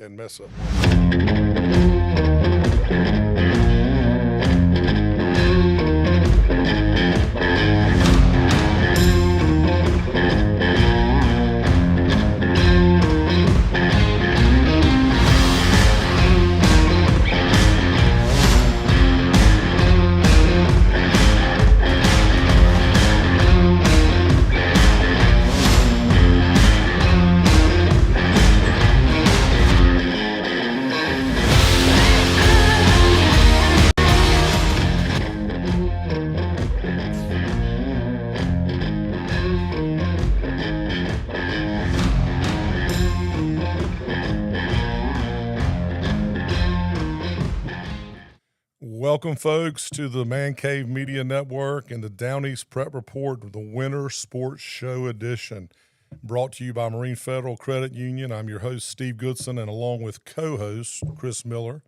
and mess up. Welcome, folks, to the Man Cave Media Network and the Down East Prep Report, the Winter Sports Show edition, brought to you by Marine Federal Credit Union. I'm your host, Steve Goodson, and along with co-host Chris Miller,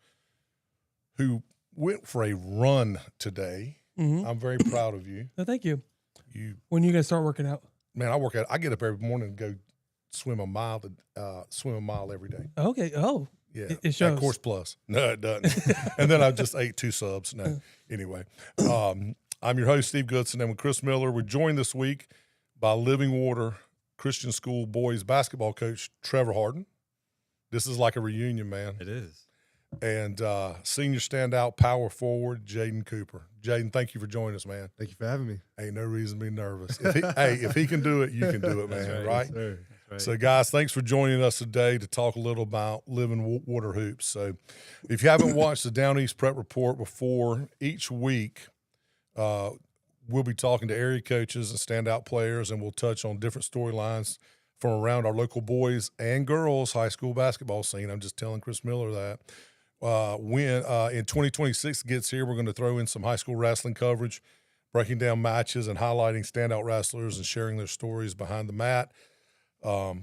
who went for a run today. Mm-hmm. I'm very proud of you. No, thank you. When you guys start working out? Man, I get up every morning and go swim a mile every day. Okay. Oh. Yeah, it shows. At Course Plus. No, it doesn't. And then I just ate 2 subs. No, anyway. I'm your host, Steve Goodson, and with Chris Miller. We're joined this week by Living Water Christian School boys basketball coach Trever Hardin. This is like a reunion, man. It is. And senior standout power forward Jaiden Cooper. Jaiden, thank you for joining us, man. Thank you for having me. Ain't no reason to be nervous. If he can do it, you can do it, man. Right? Yes, sir. Right. So, guys, thanks for joining us today to talk a little about Living Water Hoops. So, if you haven't watched the Down East Prep Report before, each week we'll be talking to area coaches and standout players, and we'll touch on different storylines from around our local boys and girls high school basketball scene. I'm just telling Chris Miller that. When in 2026 gets here, we're going to throw in some high school wrestling coverage, breaking down matches and highlighting standout wrestlers and sharing their stories behind the mat.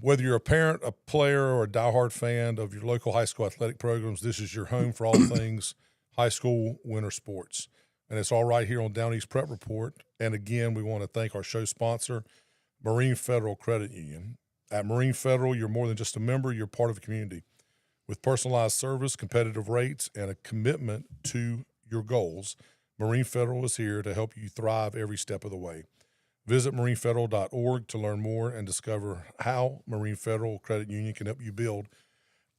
Whether you're a parent, a player, or a diehard fan of your local high school athletic programs, this is your home for all things high school winter sports. And it's all right here on Down East Prep Report. And again, we want to thank our show sponsor, Marine Federal Credit Union. At Marine Federal, you're more than just a member, you're part of a community. With personalized service, competitive rates, and a commitment to your goals, Marine Federal is here to help you thrive every step of the way. Visit marinefederal.org to learn more and discover how Marine Federal Credit Union can help you build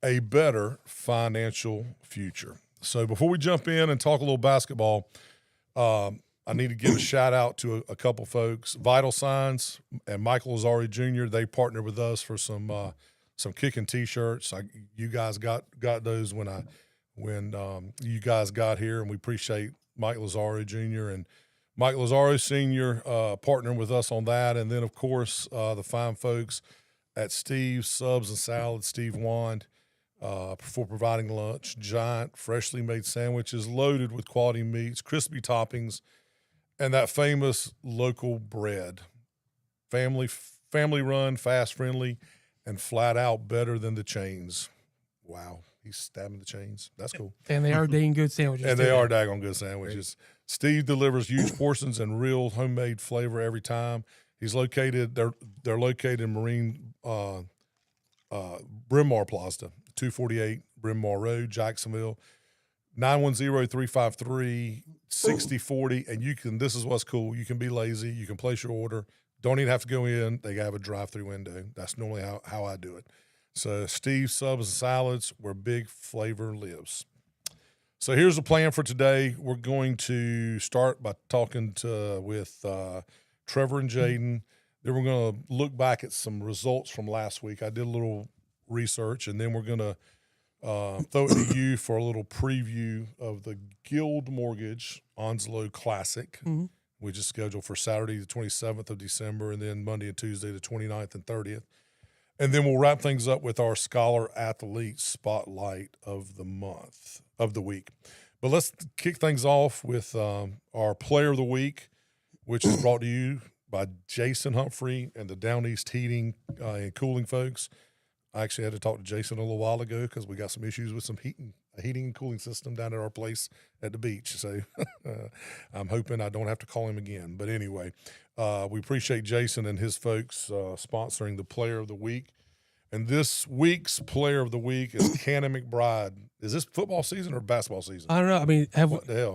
a better financial future. So before we jump in and talk a little basketball, I need to give a shout-out to a couple folks. Vital Signs and Michael Azari Jr., they partnered with us for some kicking T-shirts. You guys got those when you guys got here, and we appreciate Mike Lazaro Jr. and Mike Lazaro Sr. Partnering with us on that. And then, of course, the fine folks at Steve's Subs and Salads, Steve Wand, for providing lunch. Giant, freshly made sandwiches loaded with quality meats, crispy toppings, and that famous local bread. Family run, fast, friendly, and flat out better than the chains. Wow, he's stabbing the chains. That's cool. And they are dang good sandwiches. And they are daggone good sandwiches. Great. Steve delivers huge portions and real homemade flavor every time. He's located. They're located in Marine Bryn Mawr Plaza, 248 Bryn Mawr Road, Jacksonville. 910-353-6040. And you can. This is what's cool. You can be lazy. You can place your order. Don't even have to go in. They have a drive-through window. That's normally how I do it. So Steve's Subs and Salads, where big flavor lives. So here's the plan for today. We're going to start by talking with Trever and Jaiden. Then we're going to look back at some results from last week. I did a little research, and then we're going to throw it to you for a little preview of the Guild Mortgage Onslow Classic, which is scheduled for Saturday the 27th of December, and then Monday and Tuesday the 29th and 30th. And then we'll wrap things up with our Scholar Athlete Spotlight of the week. But let's kick things off with our Player of the Week, which is brought to you by Jason Humphrey and the Down East Heating and Cooling folks. I actually had to talk to Jason a little while ago because we got some issues with some heating and cooling system down at our place at the beach. So I'm hoping I don't have to call him again. But anyway, we appreciate Jason and his folks sponsoring the Player of the Week. And this week's player of the week is Kannon McBride. Is this football season or basketball season? I don't know. I mean, What the hell?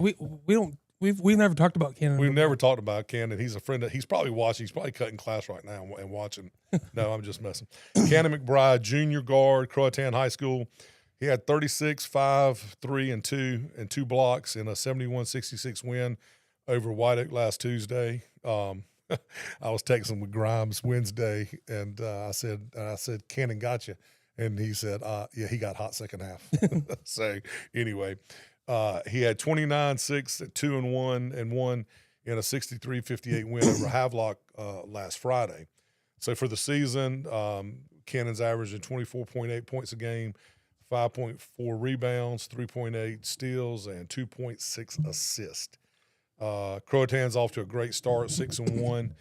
we've never talked about Cannon. We've never talked about Kannon. He's a friend that he's probably watching. He's probably cutting class right now and watching. No, I'm just messing. Kannon McBride, junior guard, Croatan High School. He had 36, 5, 3, and 2, and 2 blocks in a 71-66 win over White Oak last Tuesday. I was texting with Grimes Wednesday, and I said, Kannon got you. And he said, yeah, he got hot second half. So anyway, he had 29, 6, 2, and 1, and 1 in a 63-58 win over Havelock last Friday. So for the season, Cannon's averaging 24.8 points a game, 5.4 rebounds, 3.8 steals, and 2.6 assists. Croatan's off to a great start, 6-1,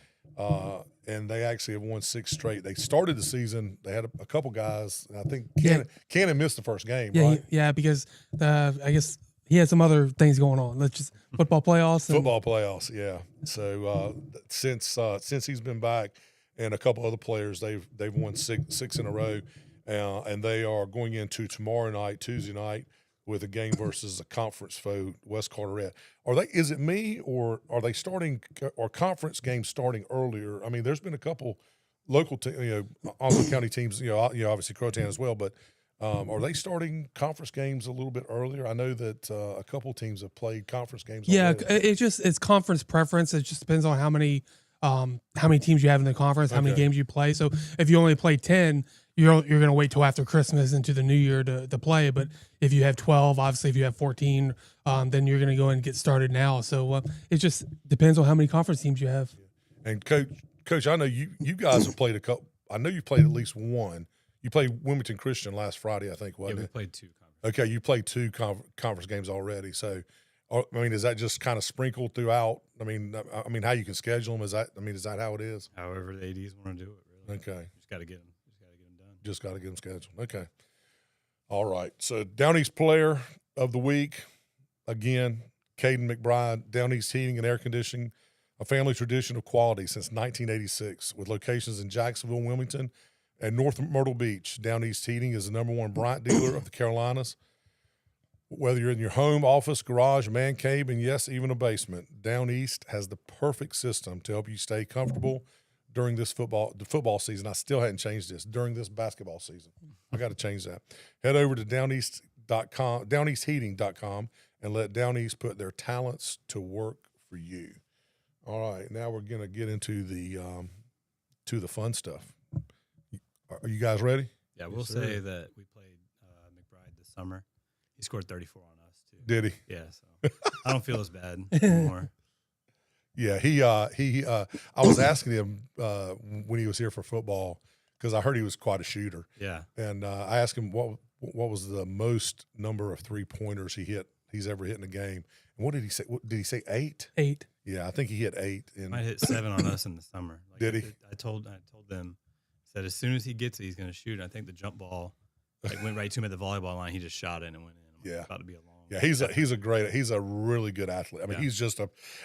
and they actually have won 6 straight. They started the season. They had a couple guys. And I think Kannon missed the first game, right? Yeah, because I guess he had some other things going on. Let's just football playoffs. Football playoffs, yeah. So since he's been back, and a couple other players, they've won six in a row, and they are going into tomorrow night, Tuesday night, with a game versus a conference foe, West Carteret. Is it me, or are they starting, or conference games starting earlier? I mean, there's been a couple local, Onslow County teams, obviously Croatan as well, but are they starting conference games a little bit earlier? I know that a couple teams have played conference games. Yeah, already. it's conference preference. It just depends on how many teams you have in the conference, how many games you play. So if you only play 10, you're going to wait till after Christmas into the new year to play. But if you have 12, obviously if you have 14, then you're going to go and get started now. So it just depends on how many conference teams you have. And Coach, I know you guys have played a couple. I know you played at least one. You played Wilmington Christian last Friday, I think, wasn't it? Yeah, we played 2 conference. Okay, you played 2 conference games already. So, I mean, is that just kind of sprinkled throughout? I mean, how you can schedule them? Is that how it is? However the ADs want to do it, really. Okay. Just got to get them done. Just got to get them scheduled. Okay. All right. So, Down East Player of the Week, again, Jaiden McBride, Down East Heating and Air Conditioning, a family tradition of quality since 1986 with locations in Jacksonville, Wilmington, and North Myrtle Beach. Down East Heating is the #1 Bryant dealer of the Carolinas. Whether you're in your home, office, garage, man cave, and yes, even a basement, Down East has the perfect system to help you stay comfortable during the football season. I still hadn't changed this during this basketball season. I got to change that. Head over to downeastheating.com, and let Down East put their talents to work for you. All right, now we're gonna get into the fun stuff. Are you guys ready? Yeah, we'll say that we played McBride this summer. He scored 34 on us, too. Did he? Yeah, so I don't feel as bad anymore. Yeah, I was asking him when he was here for football, because I heard he was quite a shooter. Yeah. And I asked him what was the most number of 3-pointers he's ever hit in a game. And what did he say? Did he say 8? 8. Yeah, I think he hit 8. And Might hit 7 on us in the summer. Did he? I told them, said as soon as he gets it, he's going to shoot. And I think the jump ball went right to him at the volleyball line. He just shot it and went in. Yeah. About to be a long. Yeah, he's a really good athlete. I mean, he's just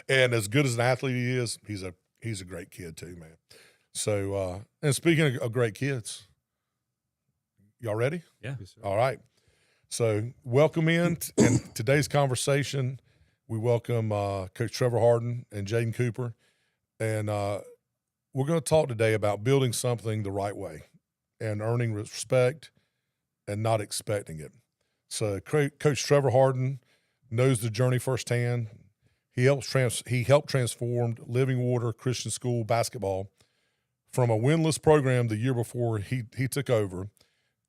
and as good as an athlete he is, he's a great kid too, man. So, and speaking of great kids, y'all ready? Yeah. All right. So welcome in today's conversation. We welcome Coach Trever Hardin and Jaiden Cooper, and we're going to talk today about building something the right way and earning respect and not expecting it. So Coach Trever Hardin knows the journey firsthand. He helped transform Living Water Christian School basketball from a winless program the year before he took over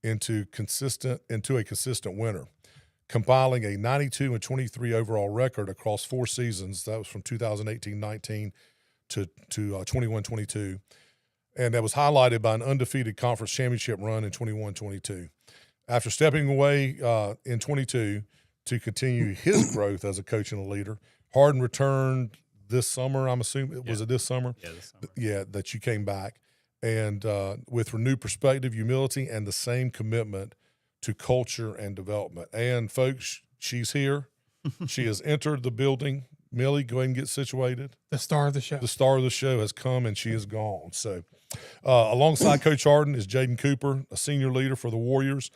into a consistent winner, compiling a 92-23 overall record across 4 seasons. That was from 2018-19 to 21-22, and that was highlighted by an undefeated conference championship run in 21-22. After stepping away in 22 to continue his growth as a coach and a leader, Hardin returned this summer. I'm assuming was it this summer? Yeah, this summer. Yeah, that you came back, and with renewed perspective, humility, and the same commitment to culture and development. And folks, she's here. She has entered the building. Millie, go ahead and get situated. The star of the show. The star of the show has come and she is gone. So, alongside Coach Hardin is Jaiden Cooper, a senior leader for the Warriors,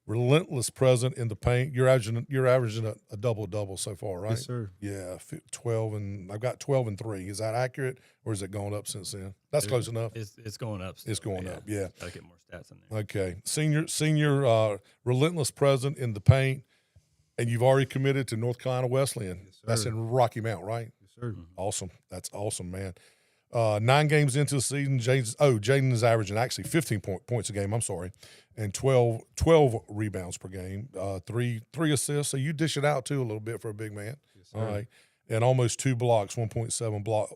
relentless present in the paint. You're averaging a double so far, right? Yes, sir. Yeah, 12 and I've got 12 and 3. Is that accurate, or is it going up since then? That's close enough. It's going up. Still, It's going up. Yeah. Gotta get more stats in there. Okay, senior, relentless present in the paint, and you've already committed to North Carolina Wesleyan. Yes, sir. That's in Rocky Mount, right? Yes, sir. Awesome. That's awesome, man. 9 games into the season, Jaiden is averaging actually 15 points a game, I'm sorry, and 12 rebounds per game, 3 assists. So you dish it out too a little bit for a big man. Yes, sir. All right. And almost 2 blocks, 1.7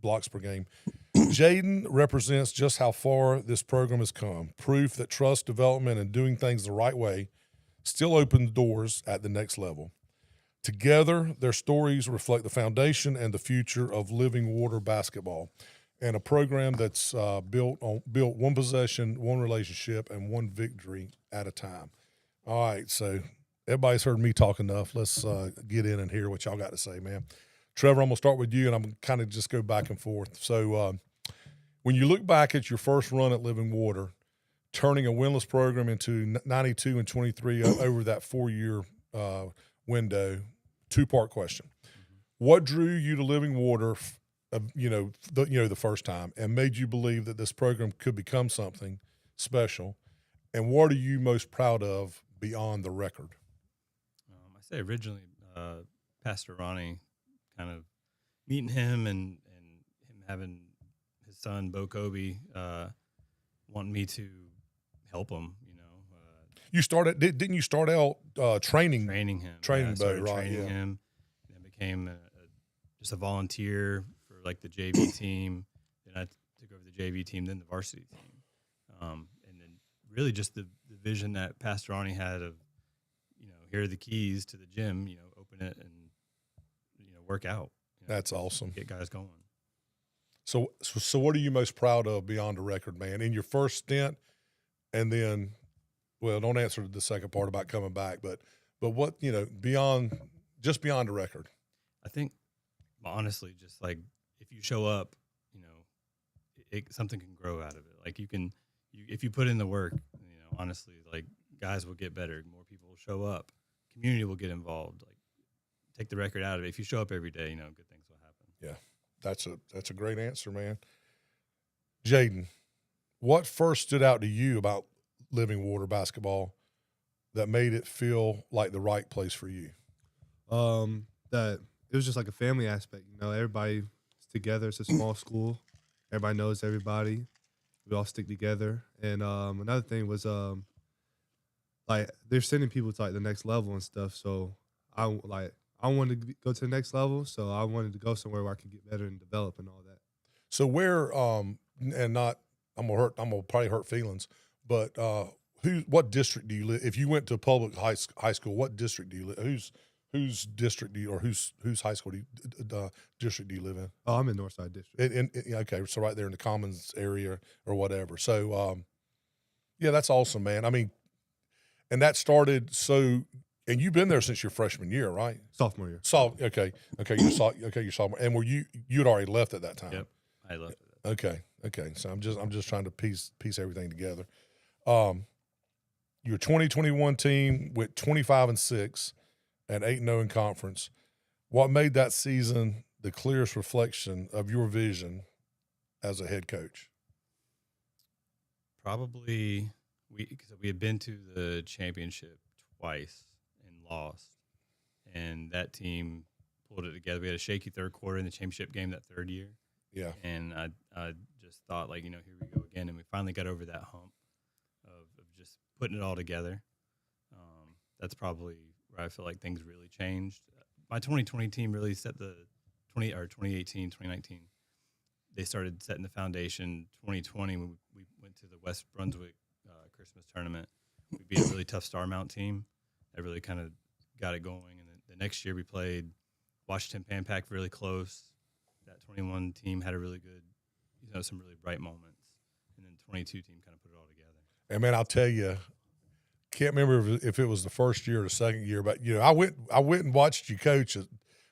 blocks per game. Jaiden represents just how far this program has come. Proof that trust, development, and doing things the right way still opens doors at the next level. Together, their stories reflect the foundation and the future of Living Water basketball, and a program that's built one possession, one relationship, and one victory at a time. All right, so everybody's heard me talk enough. Let's get in and hear what y'all got to say, man. Trevor, I'm going to start with you, and I'm going to kind of just go back and forth. So when you look back at your first run at Living Water, turning a winless program into 92 and 23 over that 4-year window, 2-part question. What drew you to Living Water, the first time, and made you believe that this program could become something special? And what are you most proud of beyond the record? I say originally, Pastor Ronnie, kind of meeting him and him having his son Bo Kobe, wanting me to help him. You started, didn't you start out training him, training Bo, right? Training him, and then became just a volunteer for like the JV team. Then I took over the JV team, then the varsity team, and then really just the vision that Pastor Ronnie had of, here are the keys to the gym. Open it and work out. That's awesome. Get guys going. So what are you most proud of beyond the record, man? In your first stint, and then. Well, don't answer the second part about coming back, but what, beyond the record? I think, honestly, just like if you show up, something can grow out of it. Like if you put in the work, honestly, like guys will get better. More people will show up. Community will get involved. Like take the record out of it. If you show up every day, good things will happen. Yeah, that's a great answer, man. Jaiden, what first stood out to you about Living Water basketball that made it feel like the right place for you? That it was just like a family aspect. Everybody's together. It's a small school. Everybody knows everybody. We all stick together. And another thing was like they're sending people to like the next level and stuff. So I wanted to go to the next level. So I wanted to go somewhere where I could get better and develop and all that. So where and not I'm gonna probably hurt feelings. But what district do you live? If you went to public high school, what district do you live? Whose district do you, or whose high school district do you live in? Oh, I'm in Northside District. Okay, so right there in the Commons area or whatever. So, yeah, that's awesome, man. I mean, and that started and you've been there since your freshman year, right? Sophomore year. Okay, you're sophomore, and you'd already left at that time. Yep, I left at that time. Okay. So I'm just trying to piece everything together. Your 2021 team went 25-6 and 8-0 in conference. What made that season the clearest reflection of your vision as a head coach? Probably because we had been to the championship twice and lost, and that team pulled it together. We had a shaky third quarter in the championship game that third year. Yeah. And I just thought, like, here we go again. And we finally got over that hump of just putting it all together. That's probably where I feel like things really changed. My 2020 team really set the 2018, 2019. They started setting the foundation. 2020, when we went to the West Brunswick Christmas tournament, we beat a really tough Star Mount team. That really kind of got it going. And then the next year we played Washington Pan Pac really close. That 21 team had a really good, some really bright moments. And then 22 team kind of put it all together. And man, I'll tell you, can't remember if it was the first year or the second year, but I went and watched you coach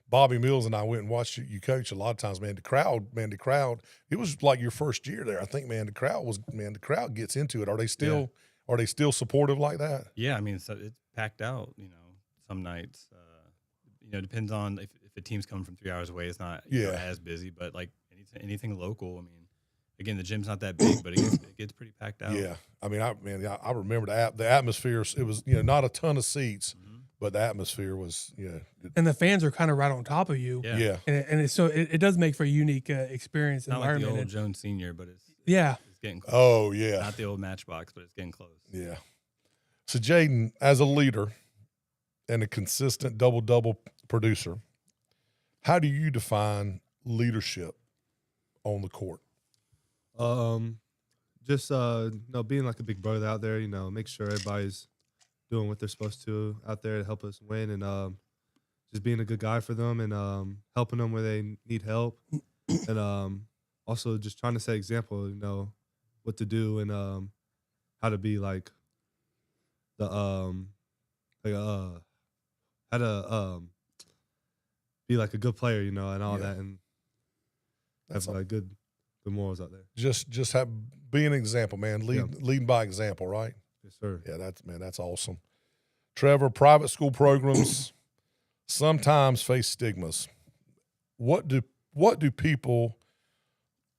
Bobby Mills and I went and watched you coach a lot of times, man. The crowd, it was like your first year there. I think, man, the crowd gets into it. Are they still supportive like that? Yeah, I mean, so it's packed out. Some nights. Depends on if a team's coming from 3 hours away. It's not as busy, but like anything local. I mean, again, the gym's not that big, but it gets pretty packed out. Yeah, I mean, I remember the atmosphere. It was not a ton of seats. But the atmosphere was, and the fans are kind of right on top of you. Yeah. And it does make for a unique experience. Not like environment. the old Jones Senior, but it's getting close. Oh, yeah. Not the old Matchbox, but it's getting close. Yeah. So, Jaiden, as a leader and a consistent double-double producer, how do you define leadership on the court? Just being like a big brother out there, make sure everybody's doing what they're supposed to out there to help us win, and just being a good guy for them, and helping them where they need help, and also just trying to set example, what to do, and how to be like the how to be like a good player, and all that, and have like good morals out there. Just be an example, man. Leading by example, right? Yes, sir. Yeah, that's awesome. Trever, private school programs sometimes face stigmas. What do people,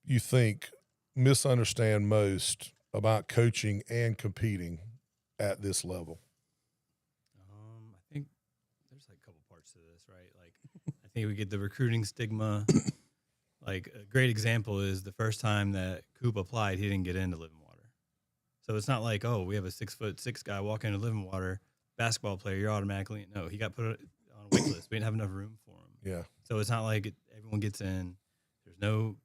you think, misunderstand most about coaching and competing at this level? I think there's like a couple parts to this, right? Like, I think we get the recruiting stigma. Like, a great example is the first time that Coop applied, he didn't get into Living Water. So it's not like, oh, we have a 6'6" guy walk into Living Water, basketball player, you're automatically – no, he got put on a wait list. We didn't have enough room for him. Yeah. So it's not like everyone gets in. There's no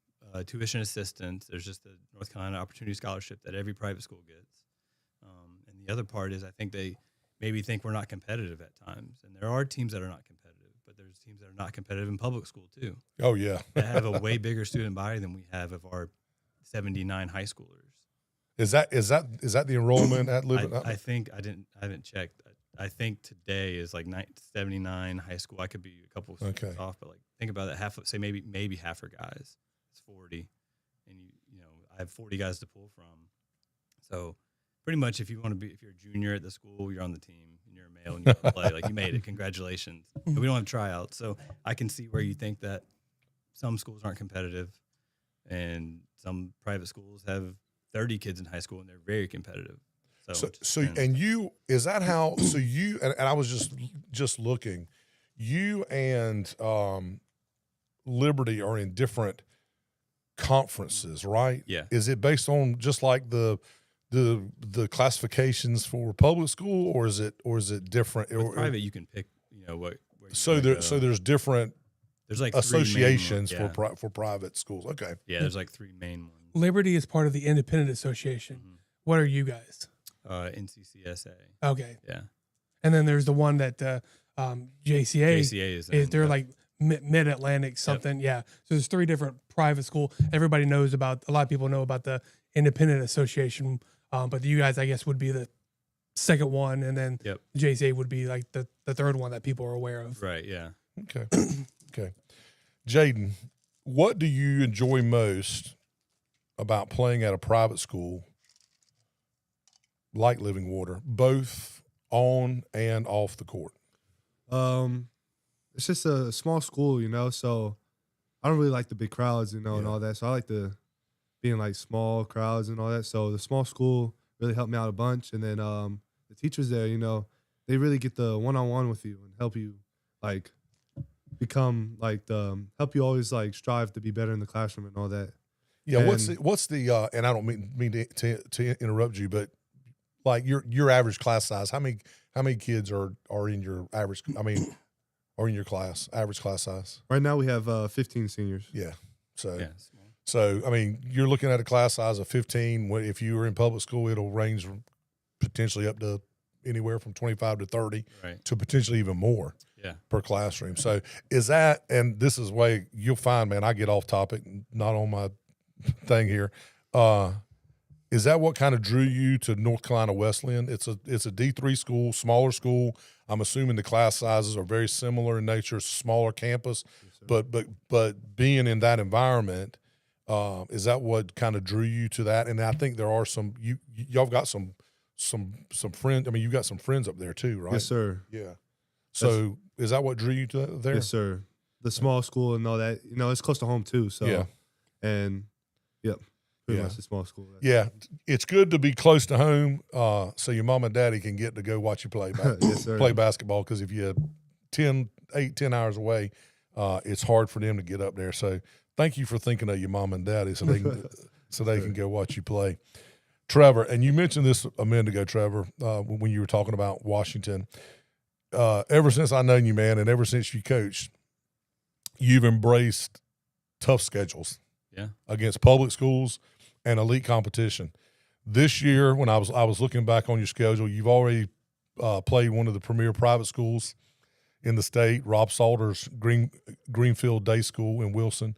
tuition assistance. There's just the North Carolina Opportunity Scholarship that every private school gets. And the other part is I think they maybe think we're not competitive at times. And there are teams that are not competitive, but there's teams that are not competitive in public school too. Oh, yeah. That have a way bigger student body than we have of our 79 high schoolers. Is that the enrollment at Living? I think I haven't checked. I think today is like 79 high school. I could be a couple of students off, but like think about it. Say maybe half are guys. It's 40, and I have 40 guys to pull from. So pretty much, if you're a junior at the school, you're on the team, and you're a male, and you play. Like, you made it. Congratulations. But we don't have tryouts, so I can see where you think that some schools aren't competitive, and some private schools have 30 kids in high school, and they're very competitive. And you, is that how? So you and I was just looking. You and Liberty are in different conferences, right? Yeah. Is it based on just like the classifications for public school, or is it different? With private, you can pick. What. So there's different. There's like associations for private schools. Okay. Yeah, there's like three main ones. Liberty is part of the Independent Association. Mm-hmm. What are you guys? NCCSA. Okay. Yeah. And then there's the one that JCA is they're like Mid-Atlantic something. Yep. Yeah. So there's three different private school. Everybody knows about, a lot of people know about the Independent Association, but you guys, I guess, would be the second one, and then JCA would be like the third one that people are aware of. Right, yeah. Okay. Okay. Jaiden, what do you enjoy most about playing at a private school like Living Water, both on and off the court? It's just a small school, so I don't really like the big crowds, and all that. So I like the being like small crowds and all that. So the small school really helped me out a bunch. And then the teachers there, they really get the one-on-one with you and help you like become like help you always like strive to be better in the classroom and all that. Yeah. And what's the and I don't mean to interrupt you, but like your average class size, how many kids are in your average, or in your class, average class size? Right now we have 15 seniors. Yeah. So, you're looking at a class size of 15. If you were in public school, it'll range potentially up to anywhere from 25 to 30 to potentially even more per classroom. So is that, and this is way you'll find, man, I get off topic, not on my thing here. Is that what kind of drew you to North Carolina Wesleyan? It's a D3 school, smaller school. I'm assuming the class sizes are very similar in nature. It's a smaller campus, but being in that environment, is that what kind of drew you to that? And I think there are some y'all got some friends. I mean, you've got some friends up there too, right? Yes, sir. Yeah. So is that what drew you to there? Yes, sir. The small school and all that, it's close to home too. So Yeah. And yep. Pretty Yeah. much a small school. Yeah, it's good to be close to home, so your mom and daddy can get to go watch you play Yes, sir. play basketball. Because if you're 10 hours away, it's hard for them to get up there. So thank you for thinking of your mom and daddy, so they can go watch you play. Trever, and you mentioned this a minute ago, Trever, when you were talking about Washington. Ever since I've known you, man, and ever since you coached, you've embraced tough schedules. Yeah. Against public schools and elite competition. This year, when I was looking back on your schedule, you've already played one of the premier private schools in the state, Rob Salter's Greenfield Day School in Wilson.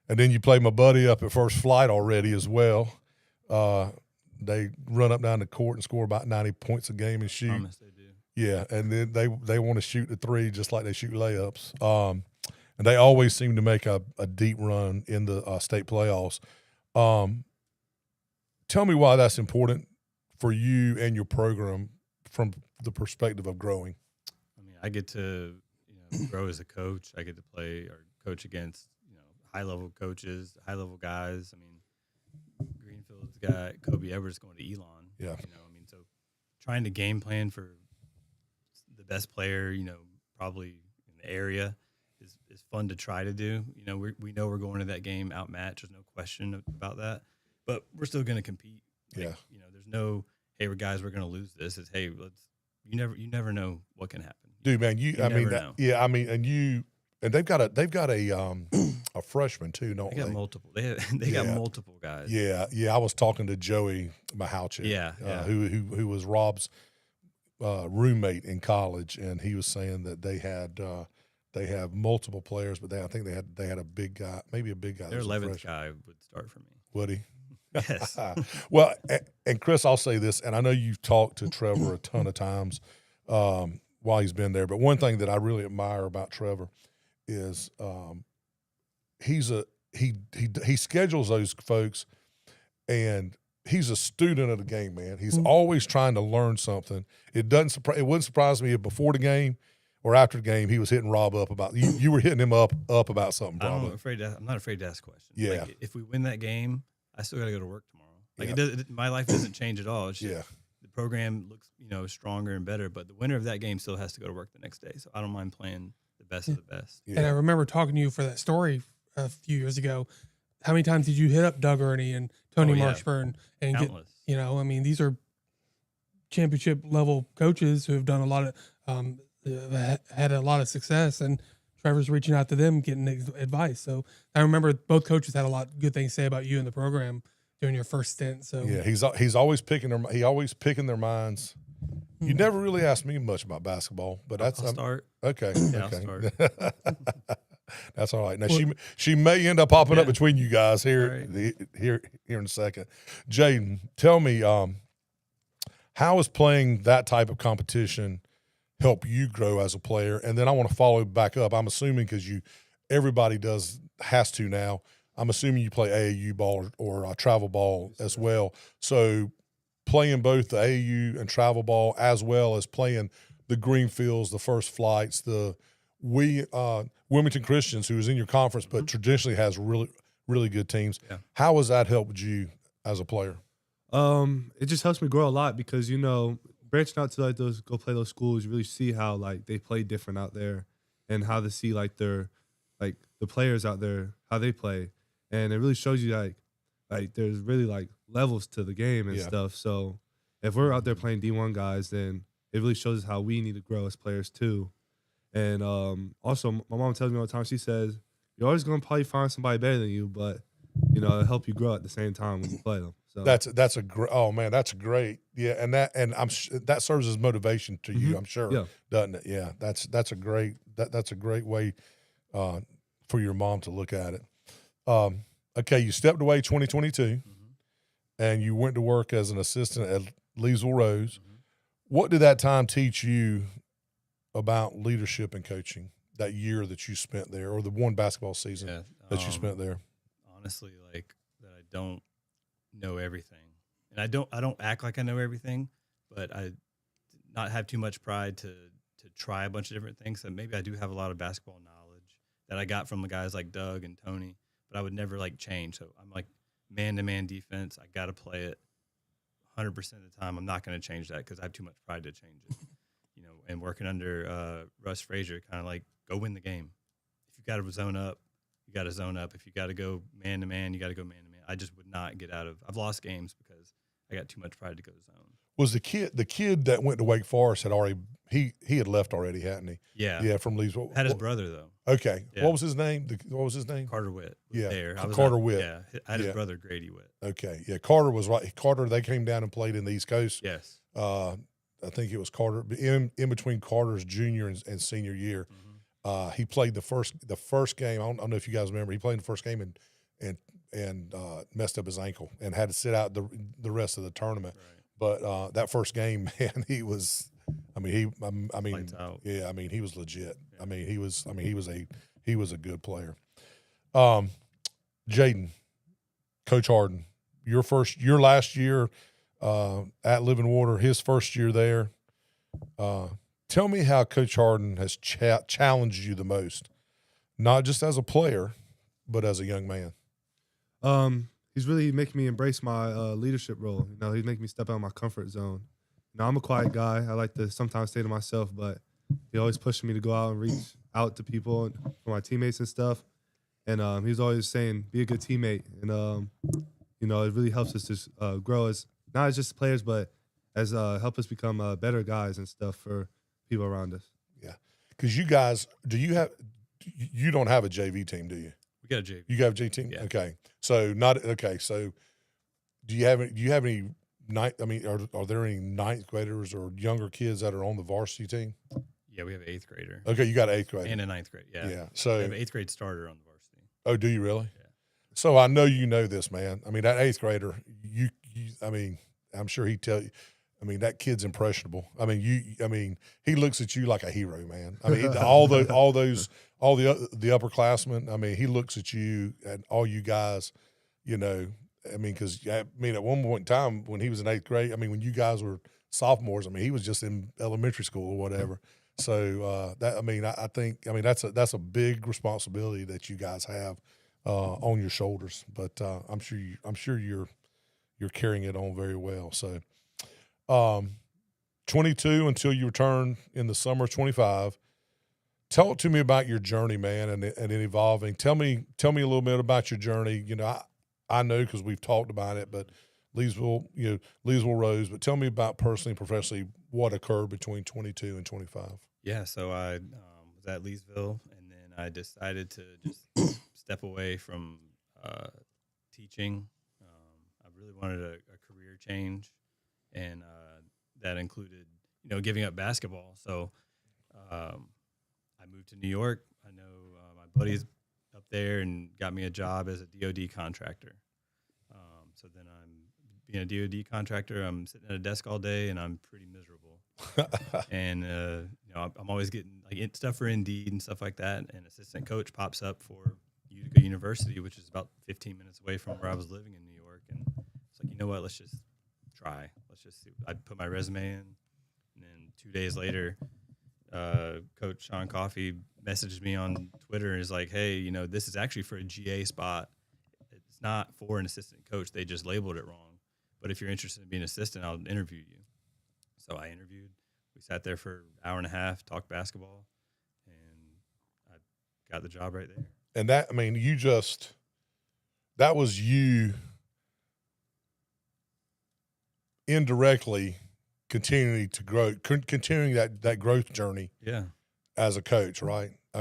And then you played my buddy up at First Flight already as well. They run up down the court and score about 90 points a game and shoot. Promise they do. Yeah, and then they want to shoot the three just like they shoot layups. And they always seem to make a deep run in the state playoffs. Tell me why that's important for you and your program from the perspective of growing. I mean, I get to grow as a coach. I get to play or coach against high level coaches, high level guys. I mean, Greenfield's got Kobe Everett's going to Elon. Yeah. So trying to game plan for the best player, probably in the area is fun to try to do. We know we're going to that game outmatched. There's no question about that. But we're still going to compete. Yeah. There's no, hey, we're going to lose this. It's, hey, you never know what can happen. Dude, man, and they've got a freshman too, don't they? They got multiple. They got multiple guys. Yeah. I was talking to Joey Mahouchik, who was Rob's roommate in college, and he was saying that they have multiple players, but I think they had a big guy, maybe a big guy. Their 11th guy would start for me. Would he? Yes. Well, and Chris, I'll say this, and I know you've talked to Trever a ton of times while he's been there, but one thing that I really admire about Trever is he schedules those folks, and he's a student of the game, man. He's always trying to learn something. It wouldn't surprise me if before the game or after the game he was hitting Rob up about you were hitting him up about something. Probably. I'm not afraid to ask questions. Yeah. Like, if we win that game, I still got to go to work tomorrow. Like my life doesn't change at all. It's just, the program looks stronger and better, but the winner of that game still has to go to work the next day. So I don't mind playing the best of the best. Yeah. And I remember talking to you for that story a few years ago. How many times did you hit up Doug Ernie and Tony Marshburn and Countless. get, these are championship level coaches who have done a lot of, had a lot of success, and Trevor's reaching out to them, getting advice. So I remember both coaches had a lot of good things to say about you and the program during your first stint. So yeah, he's always picking their minds. You never really asked me much about basketball, but I'll start. Okay. Yeah, okay. I'll start. That's all right. Now she may end up popping up between you guys here Right. here in a second. Jaiden, tell me, how is playing that type of competition help you grow as a player? And then I want to follow back up. I'm assuming because everybody has to now. I'm assuming you play AAU ball or travel ball as well. So playing both the AAU and travel ball as well as playing the Greenfields, the First Flights, the Wilmington Christians, who is in your conference but traditionally has really, really good teams. Yeah. How has that helped you as a player? It just helps me grow a lot because, branching out to go play those schools, you really see how they play different out there and how to see the players out there, how they play. And it really shows you there's really levels to the game and stuff. So if we're out there playing D1 guys, then it really shows us how we need to grow as players too. And also my mom tells me all the time, she says, you're always going to probably find somebody better than you, but it'll help you grow at the same time when you play them. So that's a great. Oh man, that's great. Yeah, and that serves as motivation to you. I'm sure, doesn't it? Yeah, that's a great way for your mom to look at it. Okay, you stepped away 2022, and you went to work as an assistant at Leesville Rose. What did that time teach you about leadership and coaching, that year that you spent there, or the one basketball season that you spent there? Honestly, like that I don't know everything. And I don't act like I know everything, but I not have too much pride to try a bunch of different things. So maybe I do have a lot of basketball knowledge that I got from the guys like Doug and Tony, but I would never like change. So I'm like man-to-man defense. I got to play it 100% of the time. I'm not going to change that because I have too much pride to change it. And working under Russ Frazier, kind of like go win the game. If you got to zone up, you got to zone up. If you got to go man-to-man, you got to go man-to-man. I just would not get out of – I've lost games because I got too much pride to go zone. Was the kid that went to Wake Forest had already he had left already, hadn't he? Yeah, from Leesville. Had his brother though. Okay, Yeah. What was his name? Carter Witt. Yeah, I was Carter Witt. Yeah, I had his brother Grady Witt. Okay, yeah, Carter was right. Carter, they came down and played in the East Coast. Yes. I think it was Carter in between Carter's junior and senior year. He played the first game. I don't know if you guys remember. He played in the first game and messed up his ankle and had to sit out the rest of the tournament. Right. But that first game, man, he was. Lights out. Yeah, he was legit. Yeah. He was a good player. Jaiden, Coach Hardin, your last year at Living Water, his first year there. Tell me how Coach Hardin has challenged you the most, not just as a player, but as a young man. He's really making me embrace my leadership role. He's making me step out of my comfort zone. I'm a quiet guy. I like to sometimes stay to myself, but he's always pushing me to go out and reach out to people and for my teammates and stuff. And he's always saying, be a good teammate. And, it really helps us to grow as not as just players, but as help us become better guys and stuff for people around us. Yeah. Because you guys, you don't have a JV team, do you? We got a JV. You got a JV team? Yeah. Okay. So do you have any are there any ninth graders or younger kids that are on the varsity team? Yeah, we have an 8th grader. Okay, you got an 8th grader. And a 9th grade, yeah. Yeah. So we have an 8th grade starter on the varsity. Oh, do you really? Yeah. So I know you know this, man. That 8th grader, I'm sure he'd tell you, that kid's impressionable. He looks at you like a hero, man. All the upperclassmen, he looks at you and all you guys, because at one point in time when he was in 8th grade, when you guys were sophomores, he was just in elementary school or whatever. So I think that's a big responsibility that you guys have on your shoulders. But I'm sure you're carrying it on very well. So 22 until you return in the summer of 25. Talk to me about your journey, man, and it evolving. Tell me a little bit about your journey. I know because we've talked about it, but Leesville Rose. But tell me about personally and professionally what occurred between 22 and 25. Yeah, so I was at Leesville, and then I decided to just step away from teaching. I really wanted a career change, and that included, giving up basketball. So I moved to New York. I know my buddies up there and got me a job as a DOD contractor. So then I'm being a DOD contractor. I'm sitting at a desk all day, and I'm pretty miserable. And I'm always getting stuff for Indeed and stuff like that. And assistant coach pops up for Utica University, which is about 15 minutes away from where I was living in New York. And it's like, you know what? Let's just try. Let's just see. I put my resume in, and then 2 days later, Coach Sean Coffey messaged me on Twitter and is like, hey, this is actually for a GA spot. It's not for an assistant coach. They just labeled it wrong. But if you're interested in being an assistant, I'll interview you. So I interviewed. We sat there for an hour and a half, talked basketball, and I got the job right there. And that was you indirectly continuing to grow, continuing that growth journey. Yeah. As a coach, right? I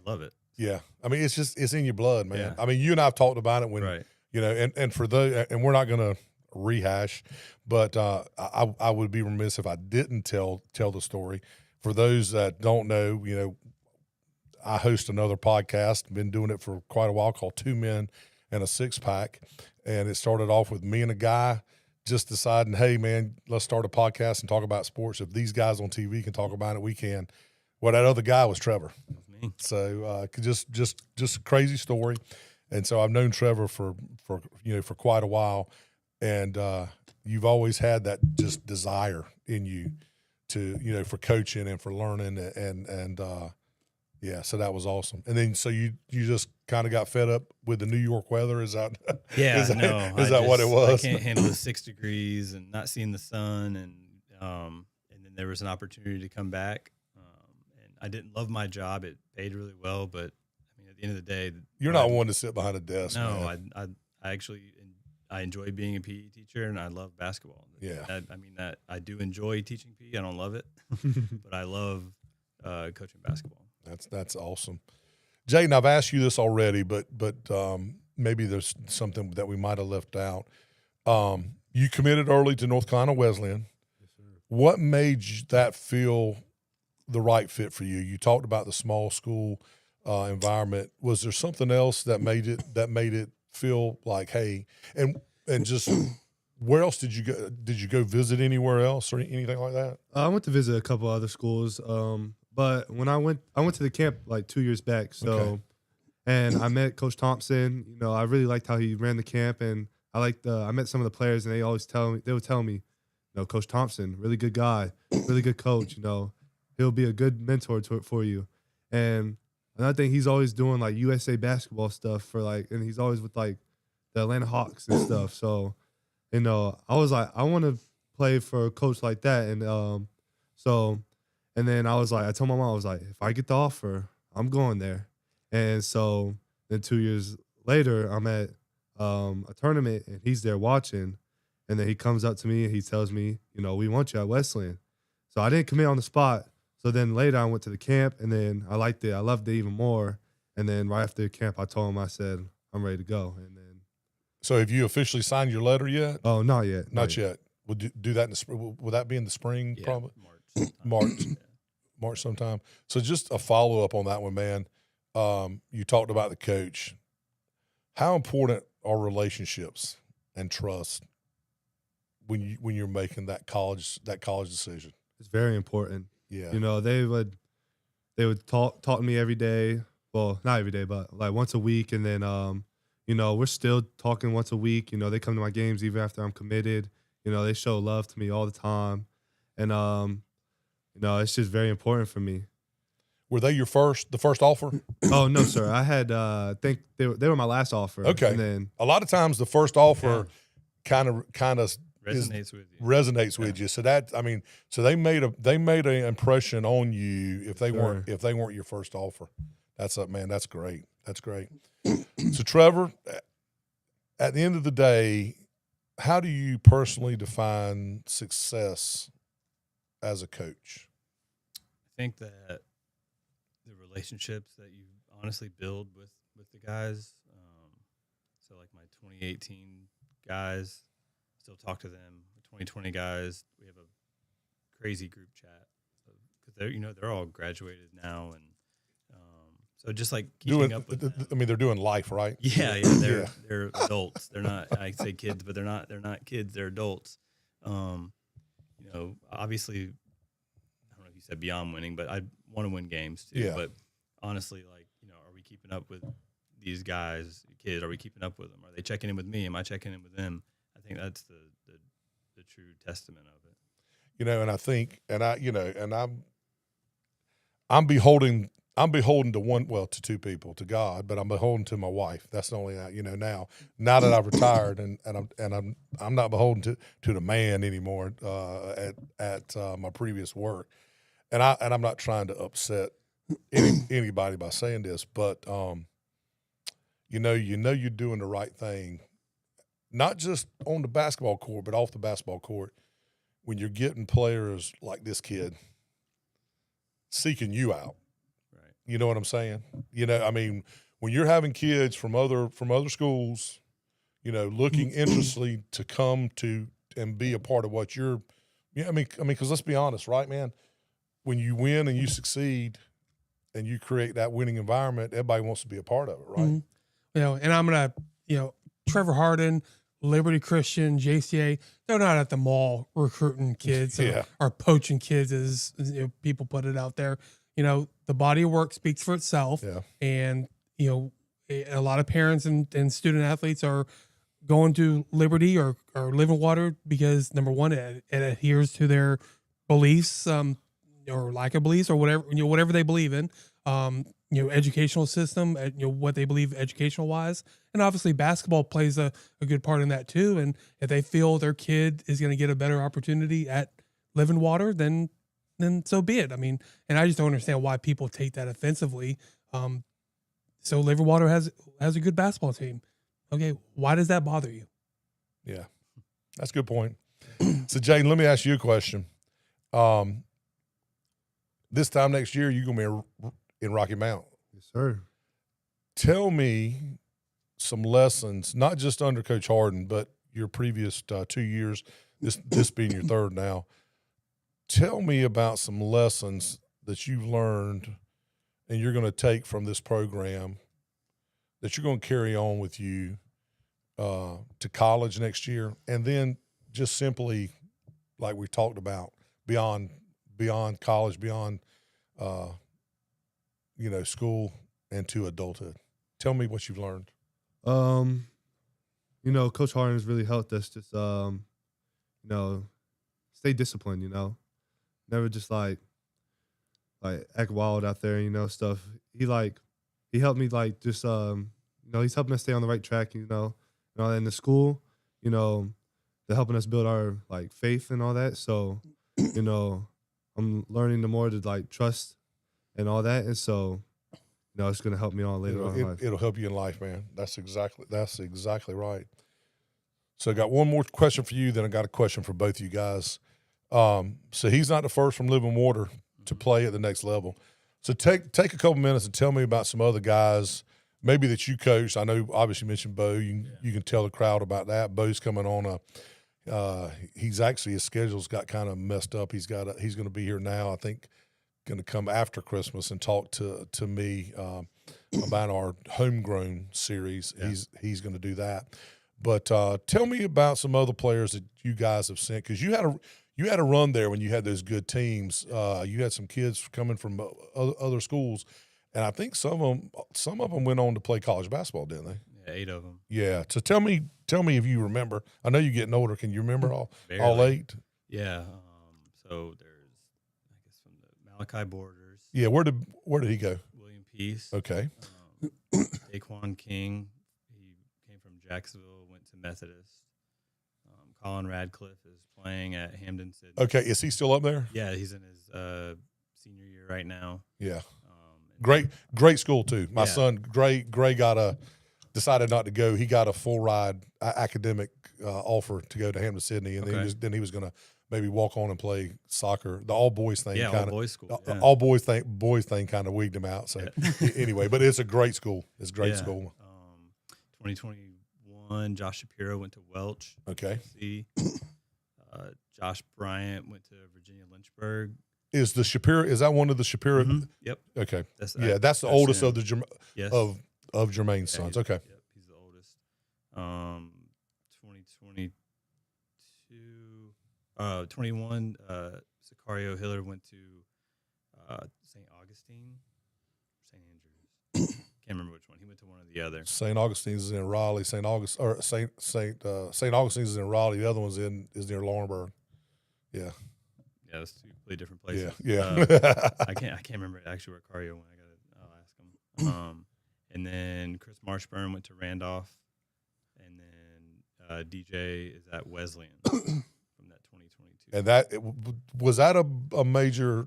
love it. Yeah. It's in your blood, man. Yeah. You and I have talked about it when, right. And for those, and we're not going to rehash, but I would be remiss if I didn't tell the story. For those that don't know, I host another podcast, been doing it for quite a while, called Two Men and a 6-pack. And it started off with me and a guy just deciding, hey, man, let's start a podcast and talk about sports. If these guys on TV can talk about it, we can. Well, that other guy was Trever. Me. So just a crazy story. And so I've known Trever for quite a while. And you've always had that just desire in you to, for coaching and for learning. And so that was awesome. And then so you just kind of got fed up with the New York weather. Is that yeah? is that, no, is that what it was? I can't handle the 6 degrees and not seeing the sun. And then there was an opportunity to come back. And I didn't love my job. It paid really well, but I mean, at the end of the day, you're not one to sit behind a desk. No, man. I actually I enjoy being a PE teacher, and I love basketball. Yeah, that I do enjoy teaching PE. I don't love it, but I love coaching basketball. That's awesome. Jaiden, I've asked you this already, but maybe there's something that we might have left out. You committed early to North Carolina Wesleyan. Yes, sir. What made that feel the right fit for you? You talked about the small school environment. Was there something else that made it feel like, hey, and just where else did you go? Did you go visit anywhere else or anything like that? I went to visit a couple other schools, but when I went to the camp like 2 years back. So, Okay. and I met Coach Thompson. I really liked how he ran the camp, and I met some of the players, and they would tell me, Coach Thompson, really good guy, really good coach. He'll be a good mentor for you. And another thing, he's always doing like USA basketball stuff and he's always with like the Atlanta Hawks and stuff. So, I was like, I want to play for a coach like that. And and then I told my mom, I was like, if I get the offer, I'm going there. And so then 2 years later, I'm at a tournament and he's there watching. And then he comes up to me and he tells me, we want you at Wesleyan. So I didn't commit on the spot. So then later I went to the camp and then I liked it. I loved it even more. And then right after the camp, I told him, I said, I'm ready to go. And then. So have you officially signed your letter yet? Oh, not yet. Not yet. Would you do that in the spring? Will that be in the spring? Yeah, Probably March. March sometime. So just a follow up on that one, man. You talked about the coach. How important are relationships and trust when you're making that college decision? It's very important. Yeah. They would talk to me every day. Well, not every day, but like once a week. And then, we're still talking once a week. They come to my games even after I'm committed. They show love to me all the time. And, it's just very important for me. Were they the first offer? Oh, no, sir. I had, I think they were my last offer. Okay. And then A lot of times the first offer kind of resonates with you. So that, so they made an impression on you if they Sure. weren't your first offer. That's great. That's great. So Trever, at the end of the day, how do you personally define success as a coach? I think that the relationships that you honestly build with the guys. So like my 2018 guys, still talk to them. The 2020 guys, we have a crazy group chat because they're all graduated now, and so just like keeping up with them. They're doing life, right? Yeah, they're adults. They're not. I say kids, but they're not kids. They're adults. Obviously, I don't know if you said beyond winning, but I want to win games too. Yeah. But honestly, are we keeping up with these guys, kids? Are we keeping up with them? Are they checking in with me? Am I checking in with them? I think that's the true testament of it. And I think, I'm beholden to two people, to God, but I'm beholden to my wife. That's the only, now that I've retired and I'm not beholden to the man anymore at my previous work. And I'm not trying to upset anybody by saying this, but you're doing the right thing, not just on the basketball court, but off the basketball court, when you're getting players like this kid seeking you out. Right. You know what I'm saying? When you're having kids from other schools, looking interestingly to come to and be a part of what you're, because let's be honest, right, man? When you win and you succeed and you create that winning environment, everybody wants to be a part of it, right? Mm-hmm. And I'm gonna Trever Hardin, Liberty Christian, JCA, they're not at the mall recruiting kids or poaching kids, as people put it out there. The body of work speaks for itself. Yeah. And, a lot of parents and student athletes are going to Liberty or Living Water because, number one, it adheres to their beliefs or lack of beliefs or whatever they believe in. Educational system, what they believe educational wise. And obviously basketball plays a good part in that too. And if they feel their kid is going to get a better opportunity at Living Water, then so be it. I mean, and I just don't understand why people take that offensively. So Living Water has a good basketball team. Okay. Why does that bother you? Yeah, that's a good point. So Jaiden, let me ask you a question. This time next year, you're going to be in Rocky Mount. Yes, sir. Tell me some lessons, not just under Coach Hardin, but your previous 2 years, this being your third now. Tell me about some lessons that you've learned and you're going to take from this program that you're going to carry on with you to college next year, and then just simply, like we talked about, beyond college, beyond school and to adulthood. Tell me what you've learned. Coach Hardin has really helped us just stay disciplined, never just like act wild out there, stuff. He helped me just he's helping us stay on the right track, in the school, they're helping us build our faith and all that. So, I'm learning the more to trust and all that. And so, it's going to help me on later on in life. It'll help you in life, man. That's exactly right. So I got one more question for you, then I got a question for both of you guys. So he's not the first from Living Water to play at the next level. So take a couple minutes and tell me about some other guys maybe that you coached. I know obviously you mentioned Bo. You can tell the crowd about that. Bo's coming on he's actually, his schedule's got kind of messed up. He's going to be here now, I think, going to come after Christmas and talk to me about our homegrown series. Yeah. He's going to do that. But tell me about some other players that you guys have sent, because you had a run there when you had those good teams. You had some kids coming from other schools, and I think some of them went on to play college basketball, didn't they? Yeah, 8 of them. Yeah. So tell me if you remember. I know you're getting older. Can you remember all 8? Yeah. So there's, I guess, from the Malachi Borders. Yeah. Where did he go? William Peace. Okay. Daquan King. He came from Jacksonville, went to Methodist. Colin Radcliffe is playing at Hamden Sydney. Okay. Is he still up there? Yeah, he's in his senior year right now. Yeah. Great school too. My son Gray decided not to go. He got a full ride academic offer to go to Hamden Sydney, and then he was going to maybe walk on and play soccer. The all boys thing, all boys school. Yeah. All boys thing kind of wigged him out. So anyway, but it's a great school. It's a great school. 2021, Josh Shapiro went to Welch. Okay. Josh Bryant went to Virginia Lynchburg. Is that one of the Shapiro? Mm-hmm. Yep. Okay. That's the oldest of the of Jermaine's sons. Yep, okay. Yep, he's the oldest. 21, Sicario Hiller went to St. Augustine, St. Andrews. Can't remember which one. He went to one or the other. St. Augustine's is in Raleigh. St. Augustine's is in Raleigh. The other one's is near Laurinburg. Yeah. Yeah, that's 2 completely different places. Yeah. I can't remember actually where Cario went. I'll ask him. And then Chris Marshburn went to Randolph, and then DJ is at Wesleyan from that 2022. And was that a major,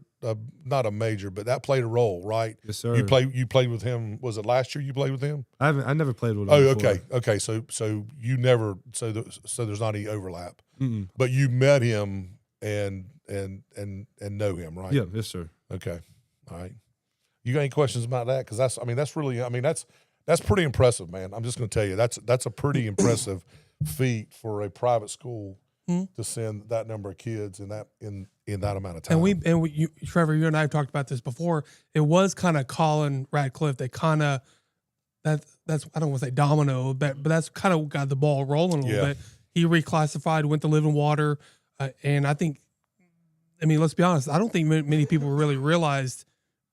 not a major, but that played a role, right? Yes, sir. You played with him. Was it last year you played with him? I never played with him. Oh, okay. So you never. So there's not any overlap. Mm-mm. But you met him and know him, right? Yeah. Yes, sir. Okay. All right. You got any questions about that? Because that's pretty impressive, man. I'm just going to tell you that's a pretty impressive feat for a private school to send that number of kids in that amount of time. And Trevor, you and I have talked about this before. It was kind of Colin Radcliffe that kind of that's I don't want to say domino, but that's kind of got the ball rolling a little bit. He reclassified, went to Living Water, and I think, I mean, let's be honest, I don't think many people really realized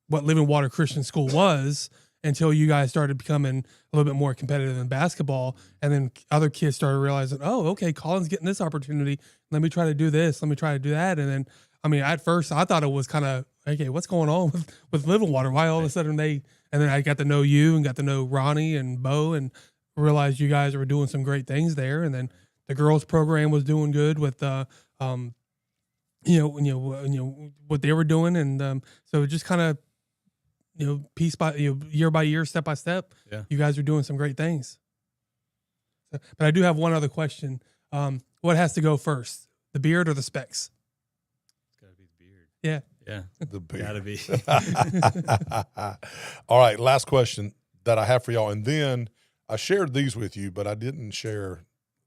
what Living Water Christian School was until you guys started becoming a little bit more competitive in basketball, and then other kids started realizing, oh, okay, Colin's getting this opportunity. Let me try to do this. Let me try to do that. And then, I mean, at first I thought it was kind of, okay, what's going on with Living Water? Why all of a sudden and then I got to know you and got to know Ronnie and Bo and realized you guys were doing some great things there. And then the girls program was doing good with, what they were doing. And so it just kind of, piece by, year by year, step by step, you guys are doing some great things. But I do have one other question. What has to go first, the beard or the specs? It's got to be the beard. Yeah. Yeah. The beard. Got to be. All right, last question that I have for y'all. And then I shared these with you, but I didn't share.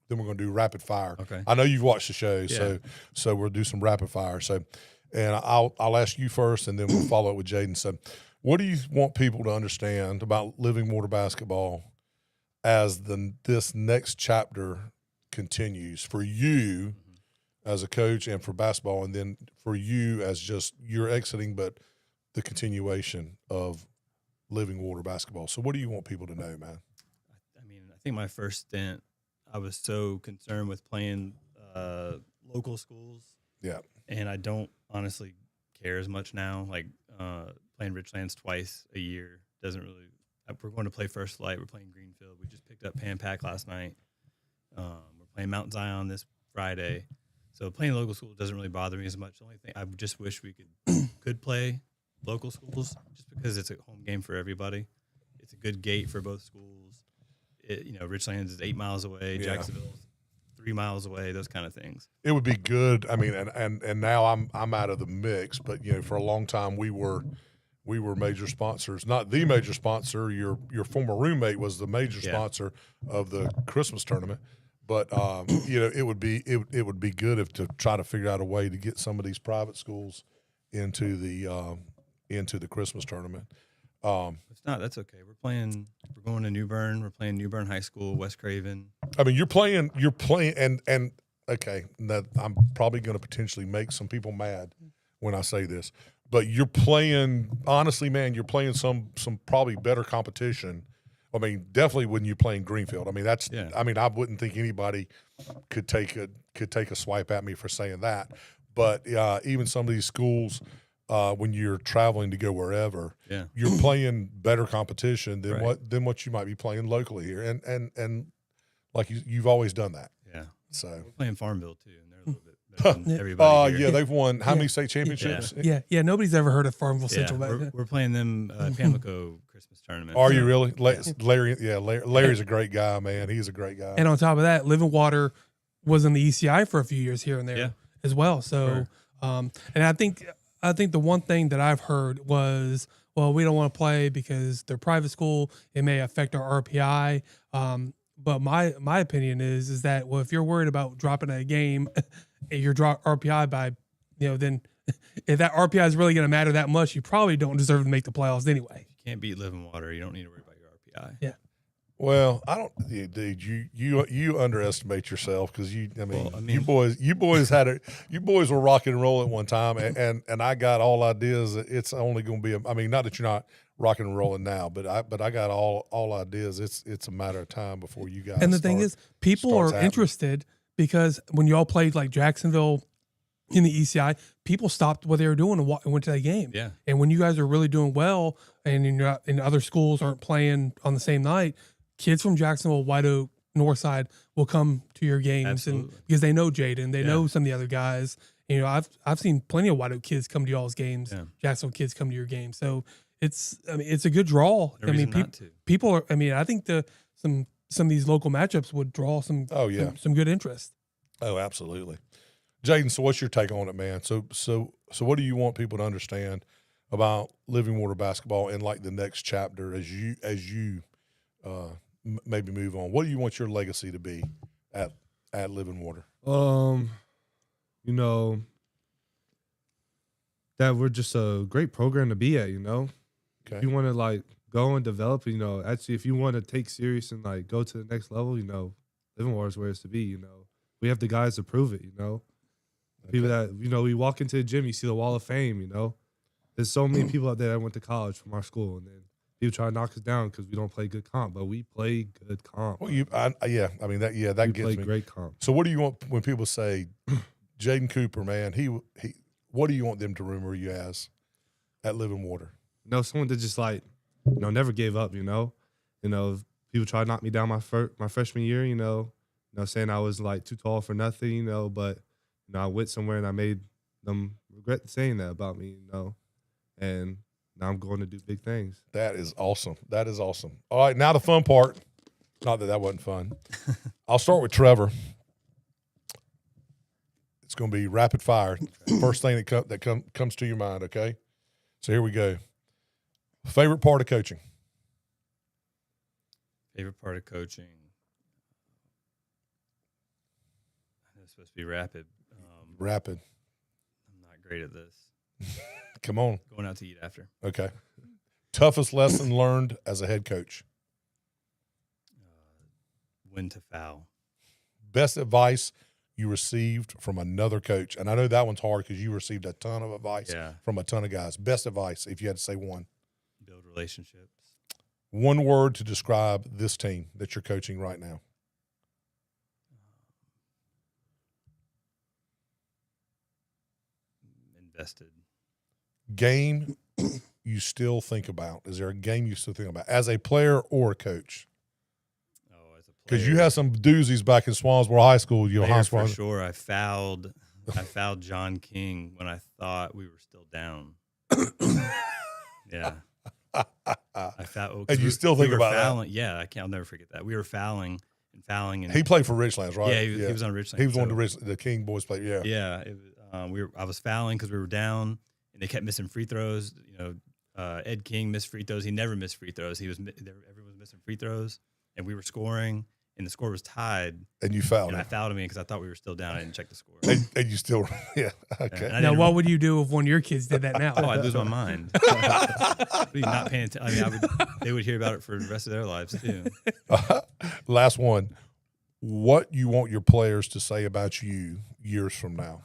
Then we're going to do rapid fire. Okay. I know you've watched the show, so we'll do some rapid fire. So, and I'll ask you first, and then we'll follow up with Jaiden. So, what do you want people to understand about Living Water basketball as this next chapter continues for you as a coach and for basketball, and then for you as just you're exiting, but the continuation of Living Water basketball? So, what do you want people to know, man? I mean, I think my first stint, I was so concerned with playing local schools. Yeah. And I don't honestly care as much now. Like playing Richlands twice a year doesn't really – we're going to play First Light. We're playing Greenfield. We just picked up Pan Pac last night. We're playing Mount Zion this Friday. So playing local school doesn't really bother me as much. The only thing I just wish we could play local schools just because it's a home game for everybody. It's a good gate for both schools. Richlands is 8 miles away. Yeah. Jacksonville is 3 miles away. Those kind of things. It would be good. I mean, and now I'm out of the mix, but for a long time we were major sponsors. Not the major sponsor. Your former roommate was the major sponsor of the Christmas tournament. But it would be good to try to figure out a way to get some of these private schools into the Christmas tournament. It's not. That's okay. We're going to New Bern. We're playing New Bern High School, West Craven. I mean, you're playing, and okay, that I'm probably going to potentially make some people mad when I say this, but you're playing. Honestly, man, you're playing some probably better competition. I mean, definitely when you're playing Greenfield. I mean, that's. Yeah. I mean, I wouldn't think anybody could take a swipe at me for saying that. But even some of these schools, when you're traveling to go wherever, you're playing better competition than what you might be playing locally here. And like you've always done that. Yeah. So we're playing Farmville too, and they're a little bit better than everybody here. Yeah, they've won how many state championships? Yeah. Nobody's ever heard of Farmville Central. We're playing them Pamlico Christmas tournament. Are you really? Larry, Larry's a great guy, man. He's a great guy. And on top of that, Living Water was in the ECI for a few years here and there as well. So, and I think the one thing that I've heard was, well, we don't want to play because they're private school. It may affect our RPI. But my opinion is that, well, if you're worried about dropping a game, your drop RPI by, then if that RPI is really going to matter that much, you probably don't deserve to make the playoffs anyway. If you can't beat Living Water, you don't need to worry about your RPI. Yeah. Well, I don't, dude. You underestimate yourself because you boys were rock and roll at one time, and I got all ideas. It's only going to be. Not that you're not rocking and rolling now, but I got all ideas. It's a matter of time before you guys. And the thing is, people are interested because when y'all played like Jacksonville in the ECI, people stopped what they were doing and went to that game. Yeah. And when you guys are really doing well, and other schools aren't playing on the same night, kids from Jacksonville, White Oak, Northside will come to your games. Absolutely. And because they know Jaiden, they know some of the other guys. I've seen plenty of White Oak kids come to y'all's games. Yeah. Jacksonville kids come to your game. So it's a good draw. People are. I think some of these local matchups would draw some good interest. Oh, absolutely. Jaiden, so what's your take on it, man? So what do you want people to understand about Living Water basketball in like the next chapter as you maybe move on? What do you want your legacy to be at Living Water? That we're just a great program to be at. Okay. If you want to like go and develop. You know, actually, if you want to take serious and like go to the next level, you know, Living Water is where it's to be. You know, we have the guys to prove it. You know, people that we walk into the gym, you see the Wall of Fame. You know, there's so many people out there that went to college from our school, and then people try to knock us down because we don't play good comp, but we play good comp. Well, that We gets play me. great comp. So what do you want when people say Jaiden Cooper, man, he what do you want them to remember you as at Living Water? You know, someone that just like, never gave up, people tried to knock me down my freshman year, saying I was like too tall for nothing, but I went somewhere and I made them regret saying that about me, and now I'm going to do big things. That is awesome. That is awesome. All right, now the fun part. Not that wasn't fun. I'll start with Trever. It's going to be rapid fire. First thing that comes to your mind, okay? So here we go. Favorite part of coaching? Favorite part of coaching? It's supposed to be rapid. Rapid. I'm not great at this. Come on. Going out to eat after. Okay. Toughest lesson learned as a head coach? When to foul. Best advice you received from another coach? And I know that one's hard because you received a ton of advice from a ton of guys. Best advice, if you had to say one. Build relationships. One word to describe this team that you're coaching right now. Invested. Game you still think about? Is there a game you still think about as a player or a coach? Oh, as a player. Because you had some doozies back in Swansboro High School. For sure. I fouled John King when I thought we were still down. Yeah. I fouled. And you still think about fouling. that? Yeah, I'll never forget that. We were fouling. And He played for Richlands, right? Yeah, he was on Richlands. He was one of the King boys played. Yeah. Yeah. It was, I was fouling because we were down, and they kept missing free throws. Ed King missed free throws. He never missed free throws. Everyone was missing free throws, and we were scoring, and the score was tied. And you fouled and him. I fouled him because I thought we were still down. I didn't check the score. And you still, yeah, okay. Now, what would you do if one of your kids did that now? Oh, I'd lose my mind. I'd be not paying attention. I mean, they would hear about it for the rest of their lives too. Last one. What you want your players to say about you years from now?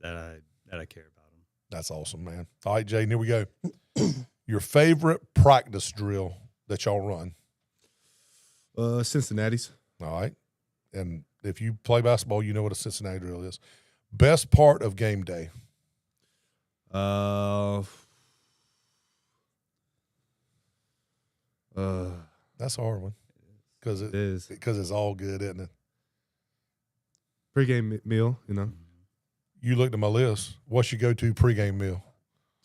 That I care about them. That's awesome, man. All right, Jaiden, here we go. Your favorite practice drill that y'all run? Cincinnati's. All right. And if you play basketball, you know what a Cincinnati drill is. Best part of game day? That's a hard one. Because it is. Because it's all good, isn't it? Pre-game meal, You looked at my list. What's your go-to pregame meal?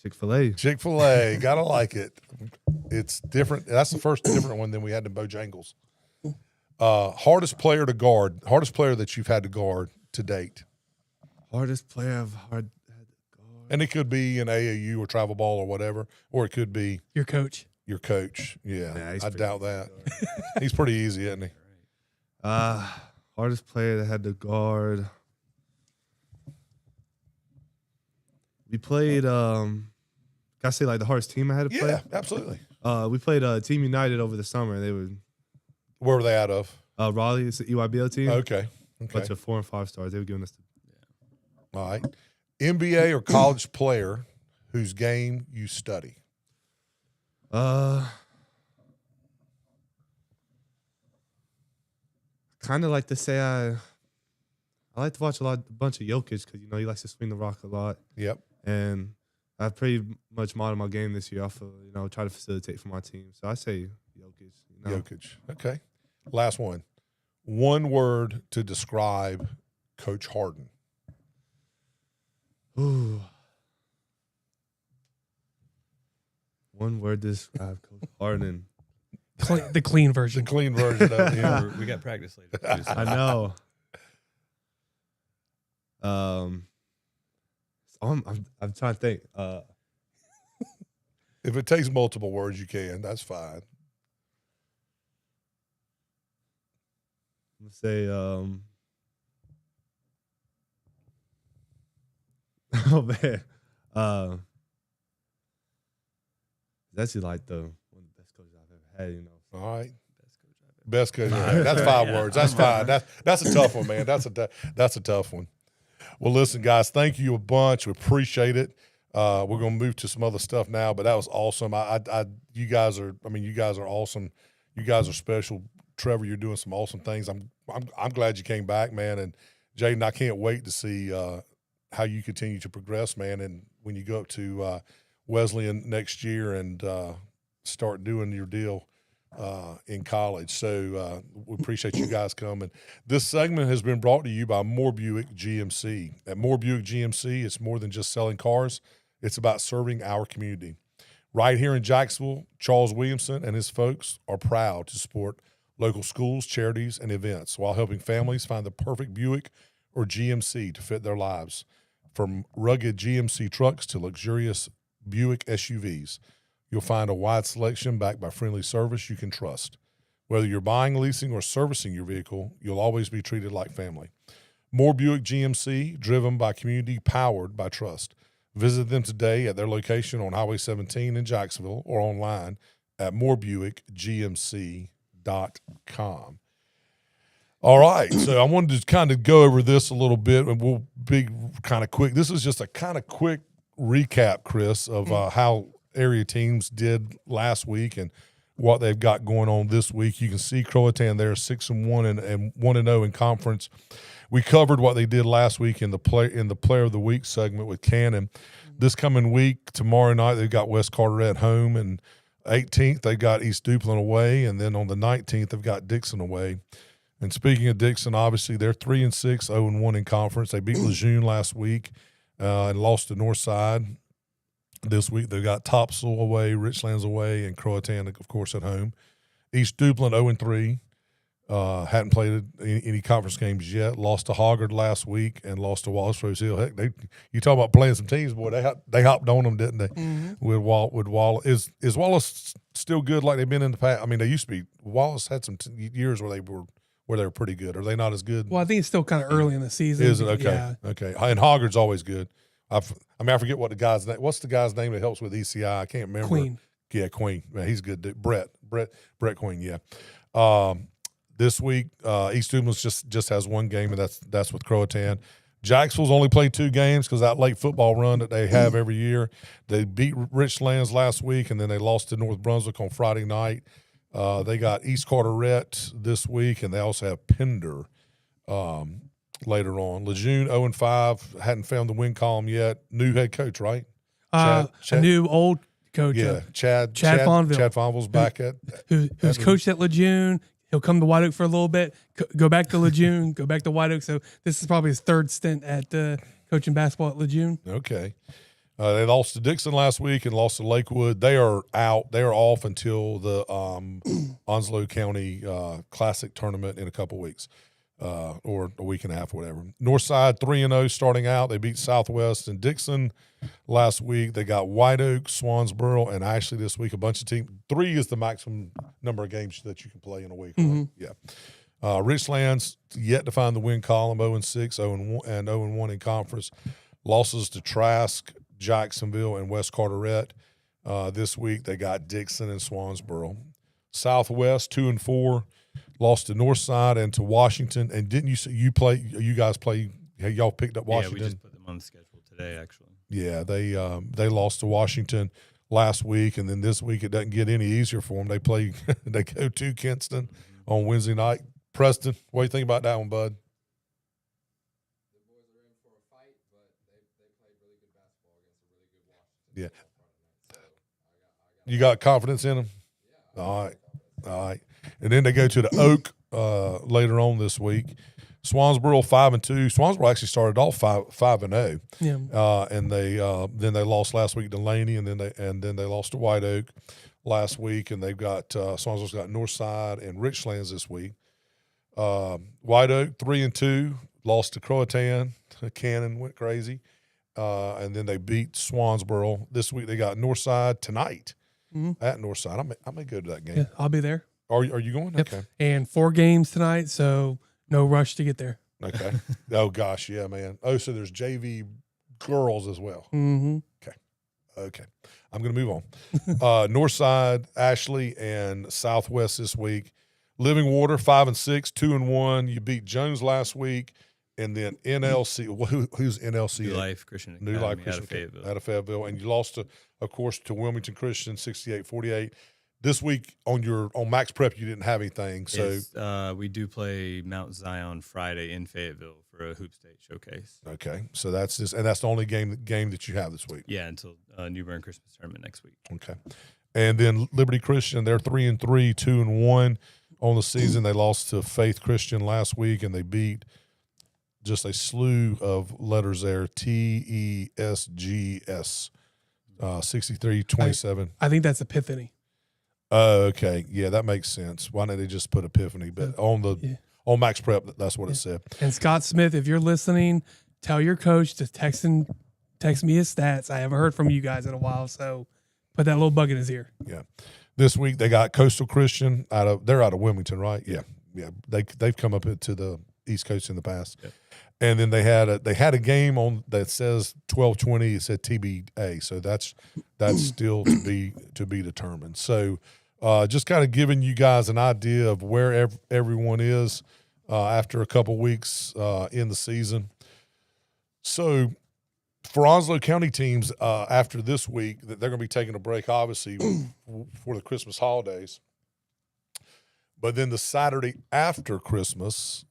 Chick-fil-A. Chick-fil-A. Gotta like it. It's different. That's the first different one than we had in Bojangles. Hardest player to guard. Hardest player that you've had to guard to date. Hardest player I've had to guard. And it could be an AAU or travel ball or whatever, or it could be Your coach. your coach. Yeah, Nah, I doubt that. He's pretty easy, isn't he? Hardest player that had to guard. We played. Can I say like the hardest team I had to play? Yeah, absolutely. We played Team United over the summer. They were Where were they out of? Raleigh. It's the EYBL team. Okay. Bunch of 4 and 5 stars. They were giving us. All right. NBA or college player whose game you study? Kind of like to say I like to watch a bunch of Jokic because he likes to swing the rock a lot. Yep. And I pretty much modeled my game this year off of try to facilitate for my team. So I say Jokic. Jokic. Okay. Last one. One word to describe Coach Hardin. Ooh. One word to describe Coach Hardin. The clean version. The clean version of it. Yeah. We got practice later. Too, so. I know. I'm trying to think. If it takes multiple words, you can. That's fine. I'm gonna say oh man. That's actually like the one had, All right. Best coach. Yeah, that's 5 words. That's fine. That's a tough one, man. That's a tough one. Well, listen, guys, thank you a bunch. We appreciate it. We're gonna move to some other stuff now, but that was awesome. You guys are awesome. You guys are special. Trever, you're doing some awesome things. I'm glad you came back, man. And Jaiden, I can't wait to see how you continue to progress, man. And when you go up to Wesleyan next year and start doing your deal in college. So we appreciate you guys coming. This segment has been brought to you by Moore Buick GMC. At Moore Buick GMC, it's more than just selling cars. It's about serving our community. Right here in Jacksonville, Charles Williamson and his folks are proud to support local schools, charities, and events while helping families find the perfect Buick or GMC to fit their lives. From rugged GMC trucks to luxurious Buick SUVs, you'll find a wide selection backed by friendly service you can trust. Whether you're buying, leasing, or servicing your vehicle, you'll always be treated like family. More Buick GMC, driven by community, powered by trust. Visit them today at their location on Highway 17 in Jacksonville or online at morebuickgmc.com. All right, so I wanted to kind of go over this a little bit, and we'll be kind of quick. This is just a kind of quick recap, Chris, of how area teams did last week and what they've got going on this week. You can see Croatan there 6-1 and 1-0 in conference. We covered what they did last week in the player of the week segment with Kannon. This coming week, tomorrow night, they've got West Carteret home, and 18th they've got East Duplin away, and then on the 19th they've got Dixon away. And speaking of Dixon, obviously they're 3-6, 0-1 in conference. They beat Lejeune last week and lost to Northside. This week they've got Topsail away, Richlands away, and Croatan, of course, at home. East Duplin 0-3. Hadn't played any conference games yet. Lost to Hoggard last week and lost to Wallace Rose Hill. Heck, you talk about playing some teams, boy. They hopped on them, didn't they? Mm-hmm. With Wallace, is Wallace still good like they've been in the past? I mean, they used to be. Wallace had some years where they were pretty good. Are they not as good? Well, I think it's still kind of early in the season. Is it okay? Yeah. Okay, and Hoggard's always good. I forget what the guy's name. What's the guy's name that helps with ECI? I can't remember. Queen. Yeah, Queen. Man, he's good. Dude. Brett Queen. Yeah. This week, East Duplin just has one game, and that's with Croatan. Jacksonville's only played 2 games because that late football run that they have every year. They beat Richlands last week, and then they lost to North Brunswick on Friday night. They got East Carteret this week, and they also have Pender later on. Lejeune 0-5, hadn't found the win column yet. New head coach, right? Chad? A new old coach. Yeah, Chad Fonville. Chad Fonville's back who's coached at Lejeune. He'll come to White Oak for a little bit, go back to Lejeune, go back to White Oak. So this is probably his 3rd stint at coaching basketball at Lejeune. Okay. They lost to Dixon last week and lost to Lakewood. They are out. They are off until the Onslow County Classic tournament in a couple weeks or a week and a half or whatever. Northside 3-0 starting out. They beat Southwest and Dixon last week. They got White Oak, Swansboro, and Ashley this week. A bunch of teams. 3 is the maximum number of games that you can play in a week. Mm-hmm. Right? Yeah. Richlands yet to find the win column, 0-6, 0-1 in conference. Losses to Trask, Jacksonville, and West Carteret. This week they got Dixon and Swansboro. Southwest 2-4, lost to Northside and to Washington. And didn't you say you guys play? Y'all picked up Washington? Yeah, we just put them on the schedule today, actually. Yeah, they lost to Washington last week, and then this week it doesn't get any easier for them. They play they go to Kinston on Wednesday night. Preston, what do you think about that one, bud? Yeah. You got confidence in them? All right. And then they go to the Oak later on this week. Swansboro 5-2. Swansboro actually started off 5-0. Yeah. And they then they lost last week to Laney, and then they lost to White Oak last week, and they've got Swansboro's got Northside and Richlands this week. White Oak 3-2, lost to Croatan. Kannon went crazy. And then they beat Swansboro. This week they got Northside tonight at Northside. I may go to that game. Yeah, I'll be there. Are you going? Yep. Okay. And 4 games tonight, so no rush to get there. Okay. Oh, gosh, yeah, man. Oh, so there's JV girls as well. Mm-hmm. Okay. Okay. I'm going to move on. Northside, Ashley, and Southwest this week. Living Water, 5-6, 2-1. You beat Jones last week. And then NLC, who's NLC? New Life Christian New Academy Life Christian out of Fayetteville. Out of Fayetteville. And you lost, of course, to Wilmington Christian, 68-48. This week on Max Prep, you didn't have anything. So we do play Mount Zion Friday in Fayetteville for a Hoop State showcase. Okay, so that's this, and that's the only game that you have this week. Yeah, until New Bern Christmas tournament next week. Okay, and then Liberty Christian, they're 3-3, 2-1 on the season. They lost to Faith Christian last week, and they beat just a slew of letters there. TESGS, 63-27. I think that's Epiphany. Okay, yeah, that makes sense. Why don't they just put Epiphany? But on Max Prep, that's what it said. And Scott Smith, if you're listening, tell your coach to text me his stats. I haven't heard from you guys in a while, so put that little bug in his ear. Yeah, this week they got Coastal Christian they're out of Wilmington, right? Yeah. They've come up into the East Coast in the past, and then they had a game on that says 12-20. It said TBA, so that's still to be determined. So. Just kind of giving you guys an idea of where everyone is after a couple weeks in the season. So for Onslow County teams, after this week, they're going to be taking a break, obviously, for the Christmas holidays. But then the Saturday after Christmas,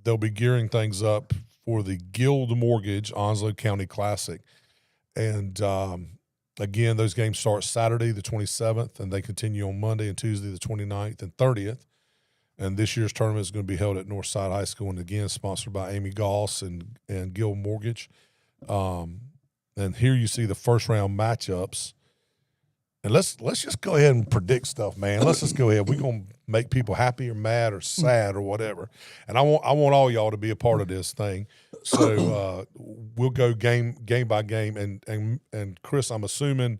they'll be gearing things up for the Guild Mortgage Onslow County Classic. And again, those games start Saturday the 27th, and they continue on Monday and Tuesday the 29th and 30th. And this year's tournament is going to be held at Northside High School, and again, sponsored by Amy Goss and Guild Mortgage. And here you see the first-round matchups. And let's just go ahead and predict stuff, man. Let's just go ahead. We're going to make people happy or mad or sad or whatever. And I want all y'all to be a part of this thing. So we'll go game by game. And Chris, I'm assuming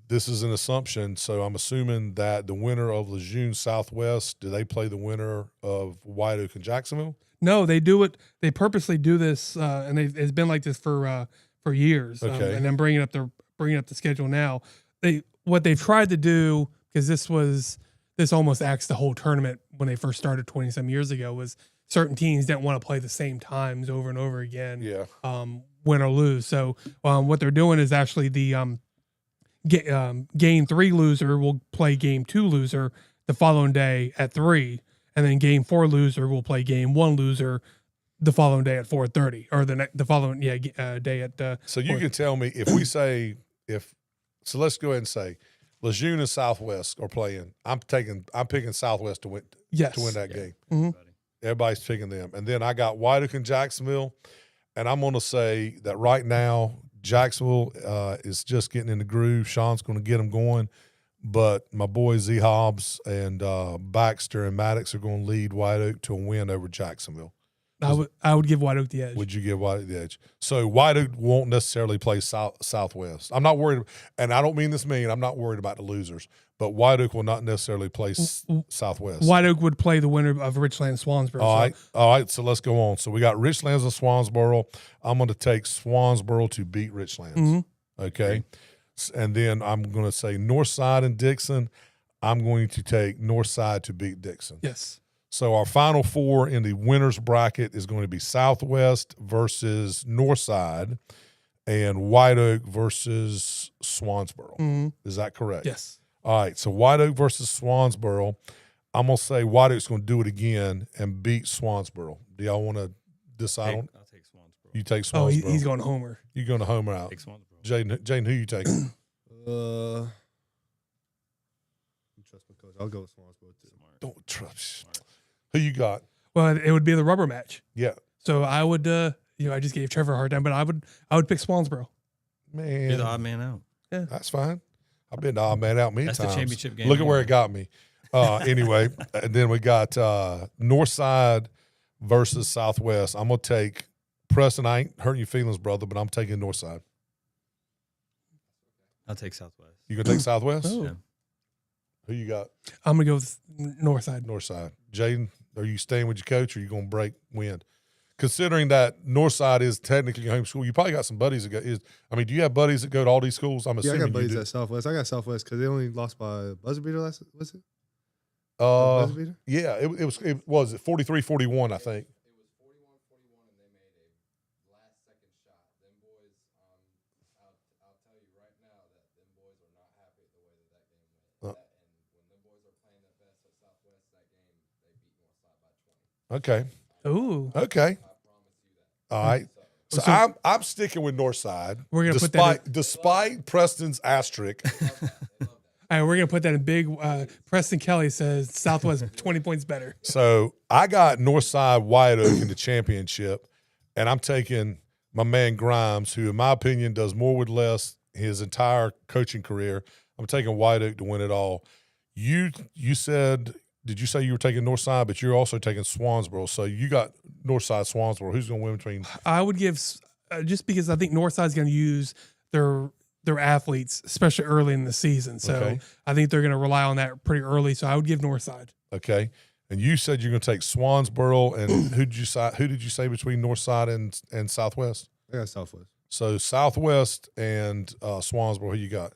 this is an assumption. So I'm assuming that the winner of Lejeune Southwest, do they play the winner of White Oak and Jacksonville? No, they do it. They purposely do this, and it's been like this for years. Okay. And then bringing up the schedule now. What they've tried to do, because this almost acts the whole tournament when they first started 20-some years ago, was certain teams didn't want to play the same times over and over again, win or lose. So what they're doing is actually the game 3 loser will play game 2 loser the following day at 3, and then game 4 loser will play game 1 loser the following day at 4:30, or the following day at. So you can tell me if we say So let's go ahead and say Lejeune and Southwest are playing. I'm picking Southwest to win that game. Mm-hmm. Everybody's picking them. And then I got White Oak and Jacksonville. And I'm going to say that right now Jacksonville is just getting in the groove. Sean's going to get them going. But my boys Z Hobbs and Baxter and Maddox are going to lead White Oak to a win over Jacksonville. I would give White Oak the edge. Would you give White Oak the edge? So White Oak won't necessarily play Southwest. I'm not worried, and I don't mean this mean. I'm not worried about the losers, but White Oak will not necessarily play Southwest. White Oak would play the winner of Richland Swansboro. All right. So let's go on. So we got Richlands and Swansboro. I'm going to take Swansboro to beat Richlands. Mm-hmm. Okay, and then I'm going to say Northside and Dixon. I'm going to take Northside to beat Dixon. Yes. So our final 4 in the winners bracket is going to be Southwest versus Northside and White Oak versus Swansboro. Mm-hmm. Is that correct? Yes. All right. So White Oak versus Swansboro. I'm going to say White Oak's going to do it again and beat Swansboro. Do y'all want to decide on? I'll take Swansboro. You take Oh, Swansboro. he's going Homer. You're going to Homer out. Take Swansboro. Jaden, who you taking? You trust my coach. I'll go with Swansboro too. Don't trust. Who you got? Well, it would be the rubber match. Yeah. So I would, I just gave Trever a hard time, but I would pick Swansboro. Man. You're the odd man out. Yeah. That's fine. I've been the odd man out many That's times. the championship game. Look at where it got me. Anyway, and then we got Northside versus Southwest. I'm going to take Preston. I ain't hurting your feelings, brother, but I'm taking Northside. I'll take Southwest. You going to take Southwest? Oh. Yeah. Who you got? I'm going to go with Northside. Northside. Jaden, are you staying with your coach or are you going to break wind? considering that Northside is technically your home school, you probably got some buddies that go. Do you have buddies that go to all these schools? I'm Yeah, I assuming got buddies you do. at Southwest. I got Southwest because they only lost by a buzzer beater last. Was it? Buzzer beater? Yeah, it was 43-41, I think. It was 41-41, and they made a last-second shot. Them boys, I'll tell you right now that them boys are not happy with the way that game went. And when them boys are playing their best at Southwest, that game, they beat Northside by 20. Okay. Ooh. Okay. I promise you that. All right. So I'm sticking with Northside. We're gonna put that despite Preston's asterisk. All right, we're going to put that in big. Preston Kelly says Southwest 20 points better. So I got Northside White Oak in the championship, and I'm taking my man Grimes, who in my opinion does more with less his entire coaching career. I'm taking White Oak to win it all. You said, did you say you were taking Northside, but you're also taking Swansboro. So you got Northside, Swansboro. Who's going to win between? I would give just because I think Northside's going to use their athletes, especially early in the season. So Okay. I think they're going to rely on that pretty early. So I would give Northside. Okay. And you said you're going to take Swansboro, and who did you say between Northside and Southwest? I got Southwest. So Southwest and Swansboro, who you got?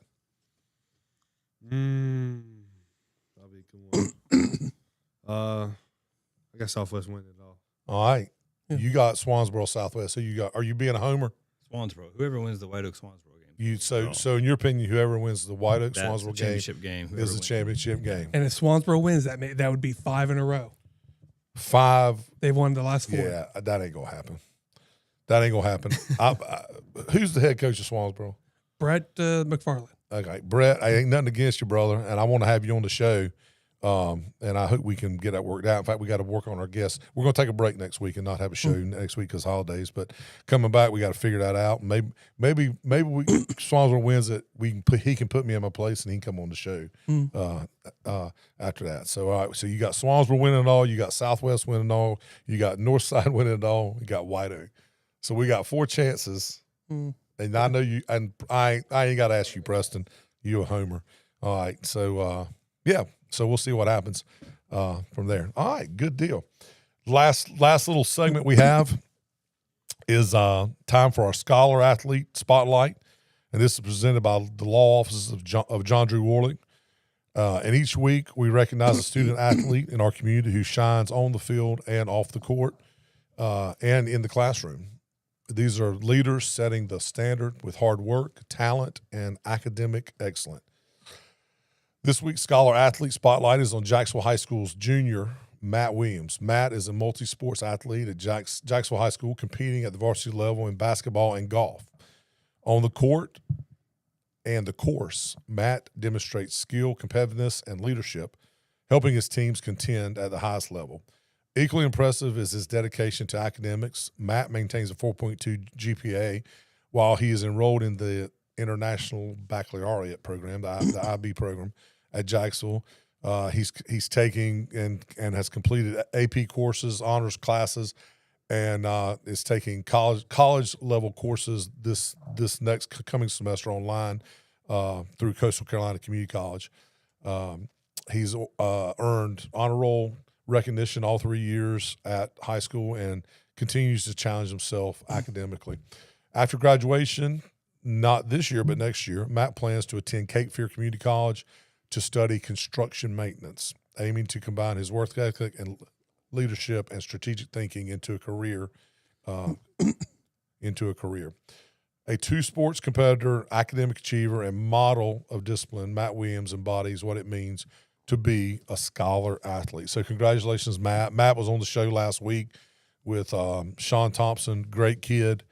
Probably a good one. I got Southwest winning it all. All right. Yeah. You got Swansboro, Southwest. Who you got? Are you being a homer? Swansboro. Whoever wins the White Oak Swansboro game. So in your opinion, whoever wins the White Oak That's Swansboro the game championship game. is whoever the wins. championship game. And if Swansboro wins, that would be 5 in a row. 5. They've won the last 4. Yeah, that ain't gonna happen. That ain't gonna happen. Who's the head coach of Swansboro? Brett McFarland. Okay, Brett. I ain't nothing against you, brother, and I want to have you on the show. And I hope we can get that worked out. In fact, we got to work on our guests. We're going to take a break next week and not have a show next week because holidays. But coming back, we got to figure that out. Maybe we Swansboro wins it. He can put me in my place and he can come on the show after that. So all right. So you got Swansboro winning it all. You got Southwest winning it all. You got Northside winning it all. You got White Oak. So we got 4 chances. And I know you. And I ain't got to ask you, Preston. You a homer. All right. So yeah. So we'll see what happens from there. All right, good deal. Last little segment we have is time for our Scholar Athlete Spotlight, and this is presented by the law offices of John Drew Warlick. And each week we recognize a student athlete in our community who shines on the field and off the court and in the classroom. These are leaders setting the standard with hard work, talent, and academic excellence. This week's Scholar Athlete Spotlight is on Jacksonville High School's junior, Matt Williams. Matt is a multi-sports athlete at Jacksonville High School, competing at the varsity level in basketball and golf. On the court and the course, Matt demonstrates skill, competitiveness, and leadership, helping his teams contend at the highest level. Equally impressive is his dedication to academics. Matt maintains a 4.2 GPA while he is enrolled in the International Baccalaureate program, the IB program, at Jacksonville. He's taking and has completed AP courses, honors classes, and is taking college level courses this next coming semester online through Coastal Carolina Community College. He's earned honor roll recognition all 3 years at high school and continues to challenge himself academically. After graduation, not this year but next year, Matt plans to attend Cape Fear Community College to study construction maintenance, aiming to combine his work ethic and leadership and strategic thinking into a career. A 2-sports competitor, academic achiever, and model of discipline, Matt Williams embodies what it means to be a scholar athlete. So congratulations, Matt. Matt was on the show last week with Sean Thompson, great kid.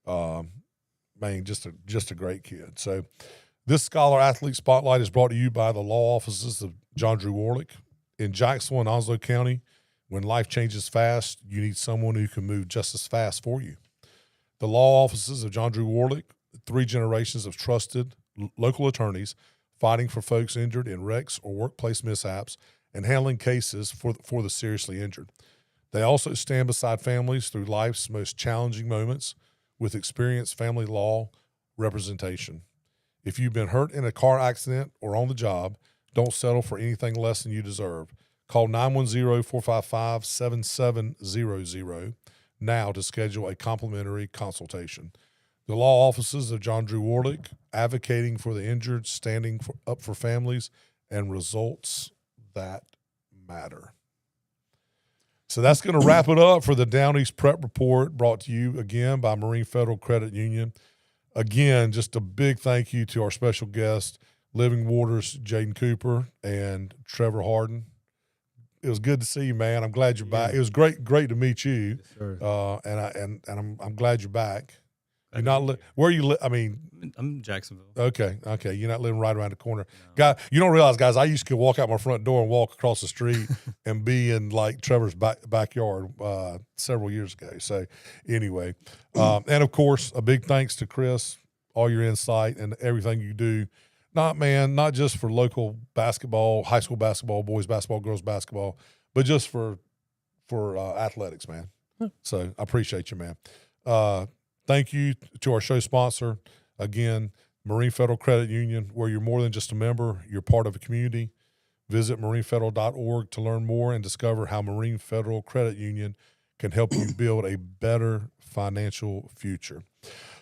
Man, just a great kid. So this Scholar Athlete Spotlight is brought to you by the law offices of John Drew Warlick. In Jacksonville and Onslow County, when life changes fast, you need someone who can move just as fast for you. The law offices of John Drew Warlick, 3 generations of trusted local attorneys fighting for folks injured in wrecks or workplace mishaps and handling cases for the seriously injured. They also stand beside families through life's most challenging moments with experienced family law representation. If you've been hurt in a car accident or on the job, don't settle for anything less than you deserve. Call 910-455-7700, now to schedule a complimentary consultation. The law offices of John Drew Warlick, advocating for the injured, standing up for families, and results that matter. So that's going to wrap it up for the Down East Prep Report, brought to you again by Marine Federal Credit Union. Again, just a big thank you to our special guest, Living Waters, Jaiden Cooper, and Trever Hardin. It was good to see you, man. I'm glad you're back. It was great to meet you. Yes, sir. And I'm glad you're back. You're not where you live. I mean, I'm in Jacksonville. Okay. You're not living right around the corner, guy. You don't realize, guys. I used to walk out my front door and walk across the street and be in like Trevor's backyard several years ago. So, anyway, and of course, a big thanks to Chris, all your insight and everything you do. Not just for local basketball, high school basketball, boys basketball, girls basketball, but just for athletics, man. So I appreciate you, man. Thank you to our show sponsor, again, Marine Federal Credit Union, where you're more than just a member, you're part of a community. Visit marinefederal.org to learn more and discover how Marine Federal Credit Union can help you build a better financial future.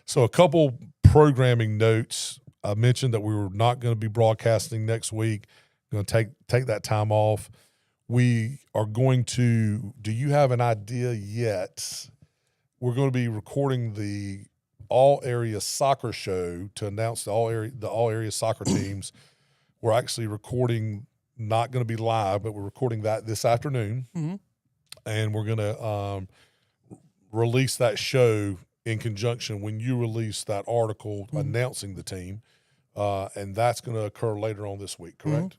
So a couple programming notes. I mentioned that we were not going to be broadcasting next week. Going to take that time off. We are going to – do you have an idea yet? We're going to be recording the all-area soccer show to announce the all-area soccer teams. We're actually recording, not going to be live, but we're recording that this afternoon. Mm-hmm. And we're going to release that show in conjunction when you release that article announcing the team. And that's going to occur later on this week, correct?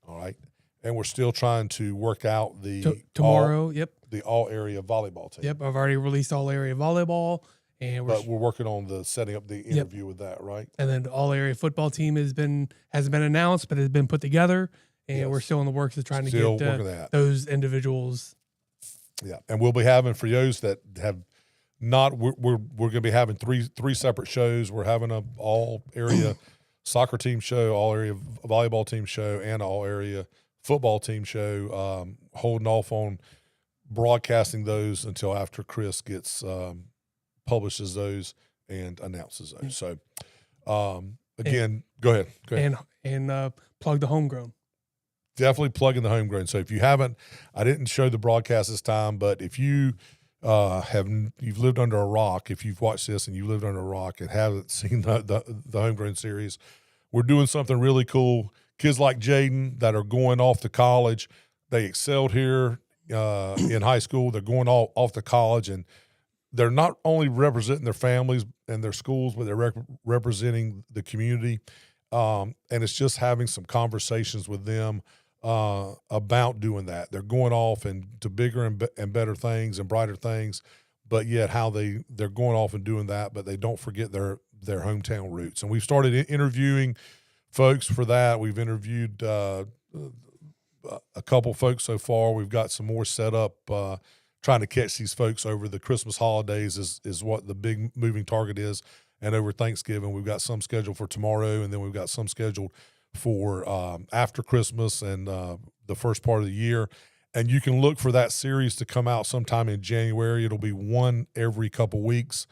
Mm-hmm. All right. And we're still trying to work out the tomorrow. The all-area volleyball team. Yep, I've already released all-area volleyball, and we're working on the setting up the interview with that, right? And then the all-area football team hasn't been announced, but has been put together, and we're still in the works of trying to get those individuals. Yeah, and we'll be having, for those that have not, we're going to be having three separate shows. We're having a all-area soccer team show, all-area volleyball team show, and all-area football team show, holding off on broadcasting those until after Chris gets publishes those and announces those. So, again, go ahead. And plug the homegrown. Definitely plug in the homegrown. So if you haven't, I didn't show the broadcast this time, but if you you've lived under a rock, if you've watched this and you lived under a rock and haven't seen the homegrown series, we're doing something really cool. Kids like Jaiden that are going off to college, they excelled here in high school. They're going off to college, and they're not only representing their families and their schools, but they're representing the community. And it's just having some conversations with them about doing that. They're going off to bigger and better things and brighter things, but yet how they're going off and doing that, but they don't forget their hometown roots. And we've started interviewing folks for that. We've interviewed a couple folks so far. We've got some more set up, trying to catch these folks over the Christmas holidays is what the big moving target is. And over Thanksgiving, we've got some scheduled for tomorrow, and then we've got some scheduled for after Christmas and the first part of the year. And you can look for that series to come out sometime in January. It'll be one every couple weeks,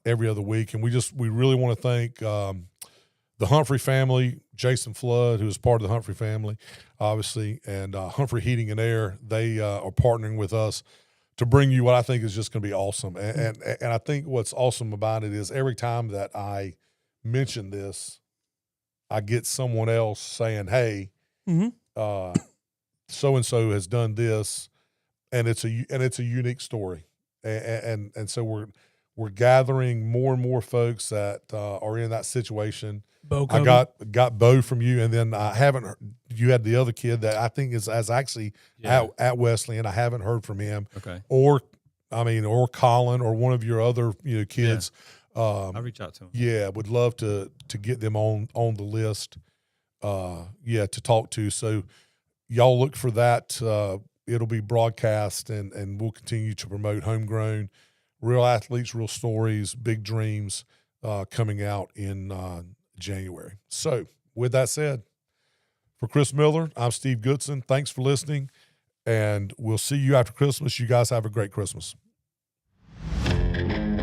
every other week. And we really want to thank the Humphrey family, Jason Flood, who is part of the Humphrey family, obviously, and Humphrey Heating and Air. They are partnering with us to bring you what I think is just going to be awesome. And I think what's awesome about it is every time that I mention this, I get someone else saying, hey, so-and-so has done this, and it's a unique story. And so we're gathering more and more folks that are in that situation. I got Bo from you, and then I haven't heard, you had the other kid that I think is actually at Wesleyan. I haven't heard from him. Okay. Or Colin or one of your other kids. Yeah. I'll reach out to him. Yeah, would love to get them on the list. To talk to. So y'all look for that. It'll be broadcast, and we'll continue to promote homegrown, real athletes, real stories, big dreams coming out in January. So with that said, for Chris Miller, I'm Steve Goodson. Thanks for listening, and we'll see you after Christmas. You guys have a great Christmas. Bye.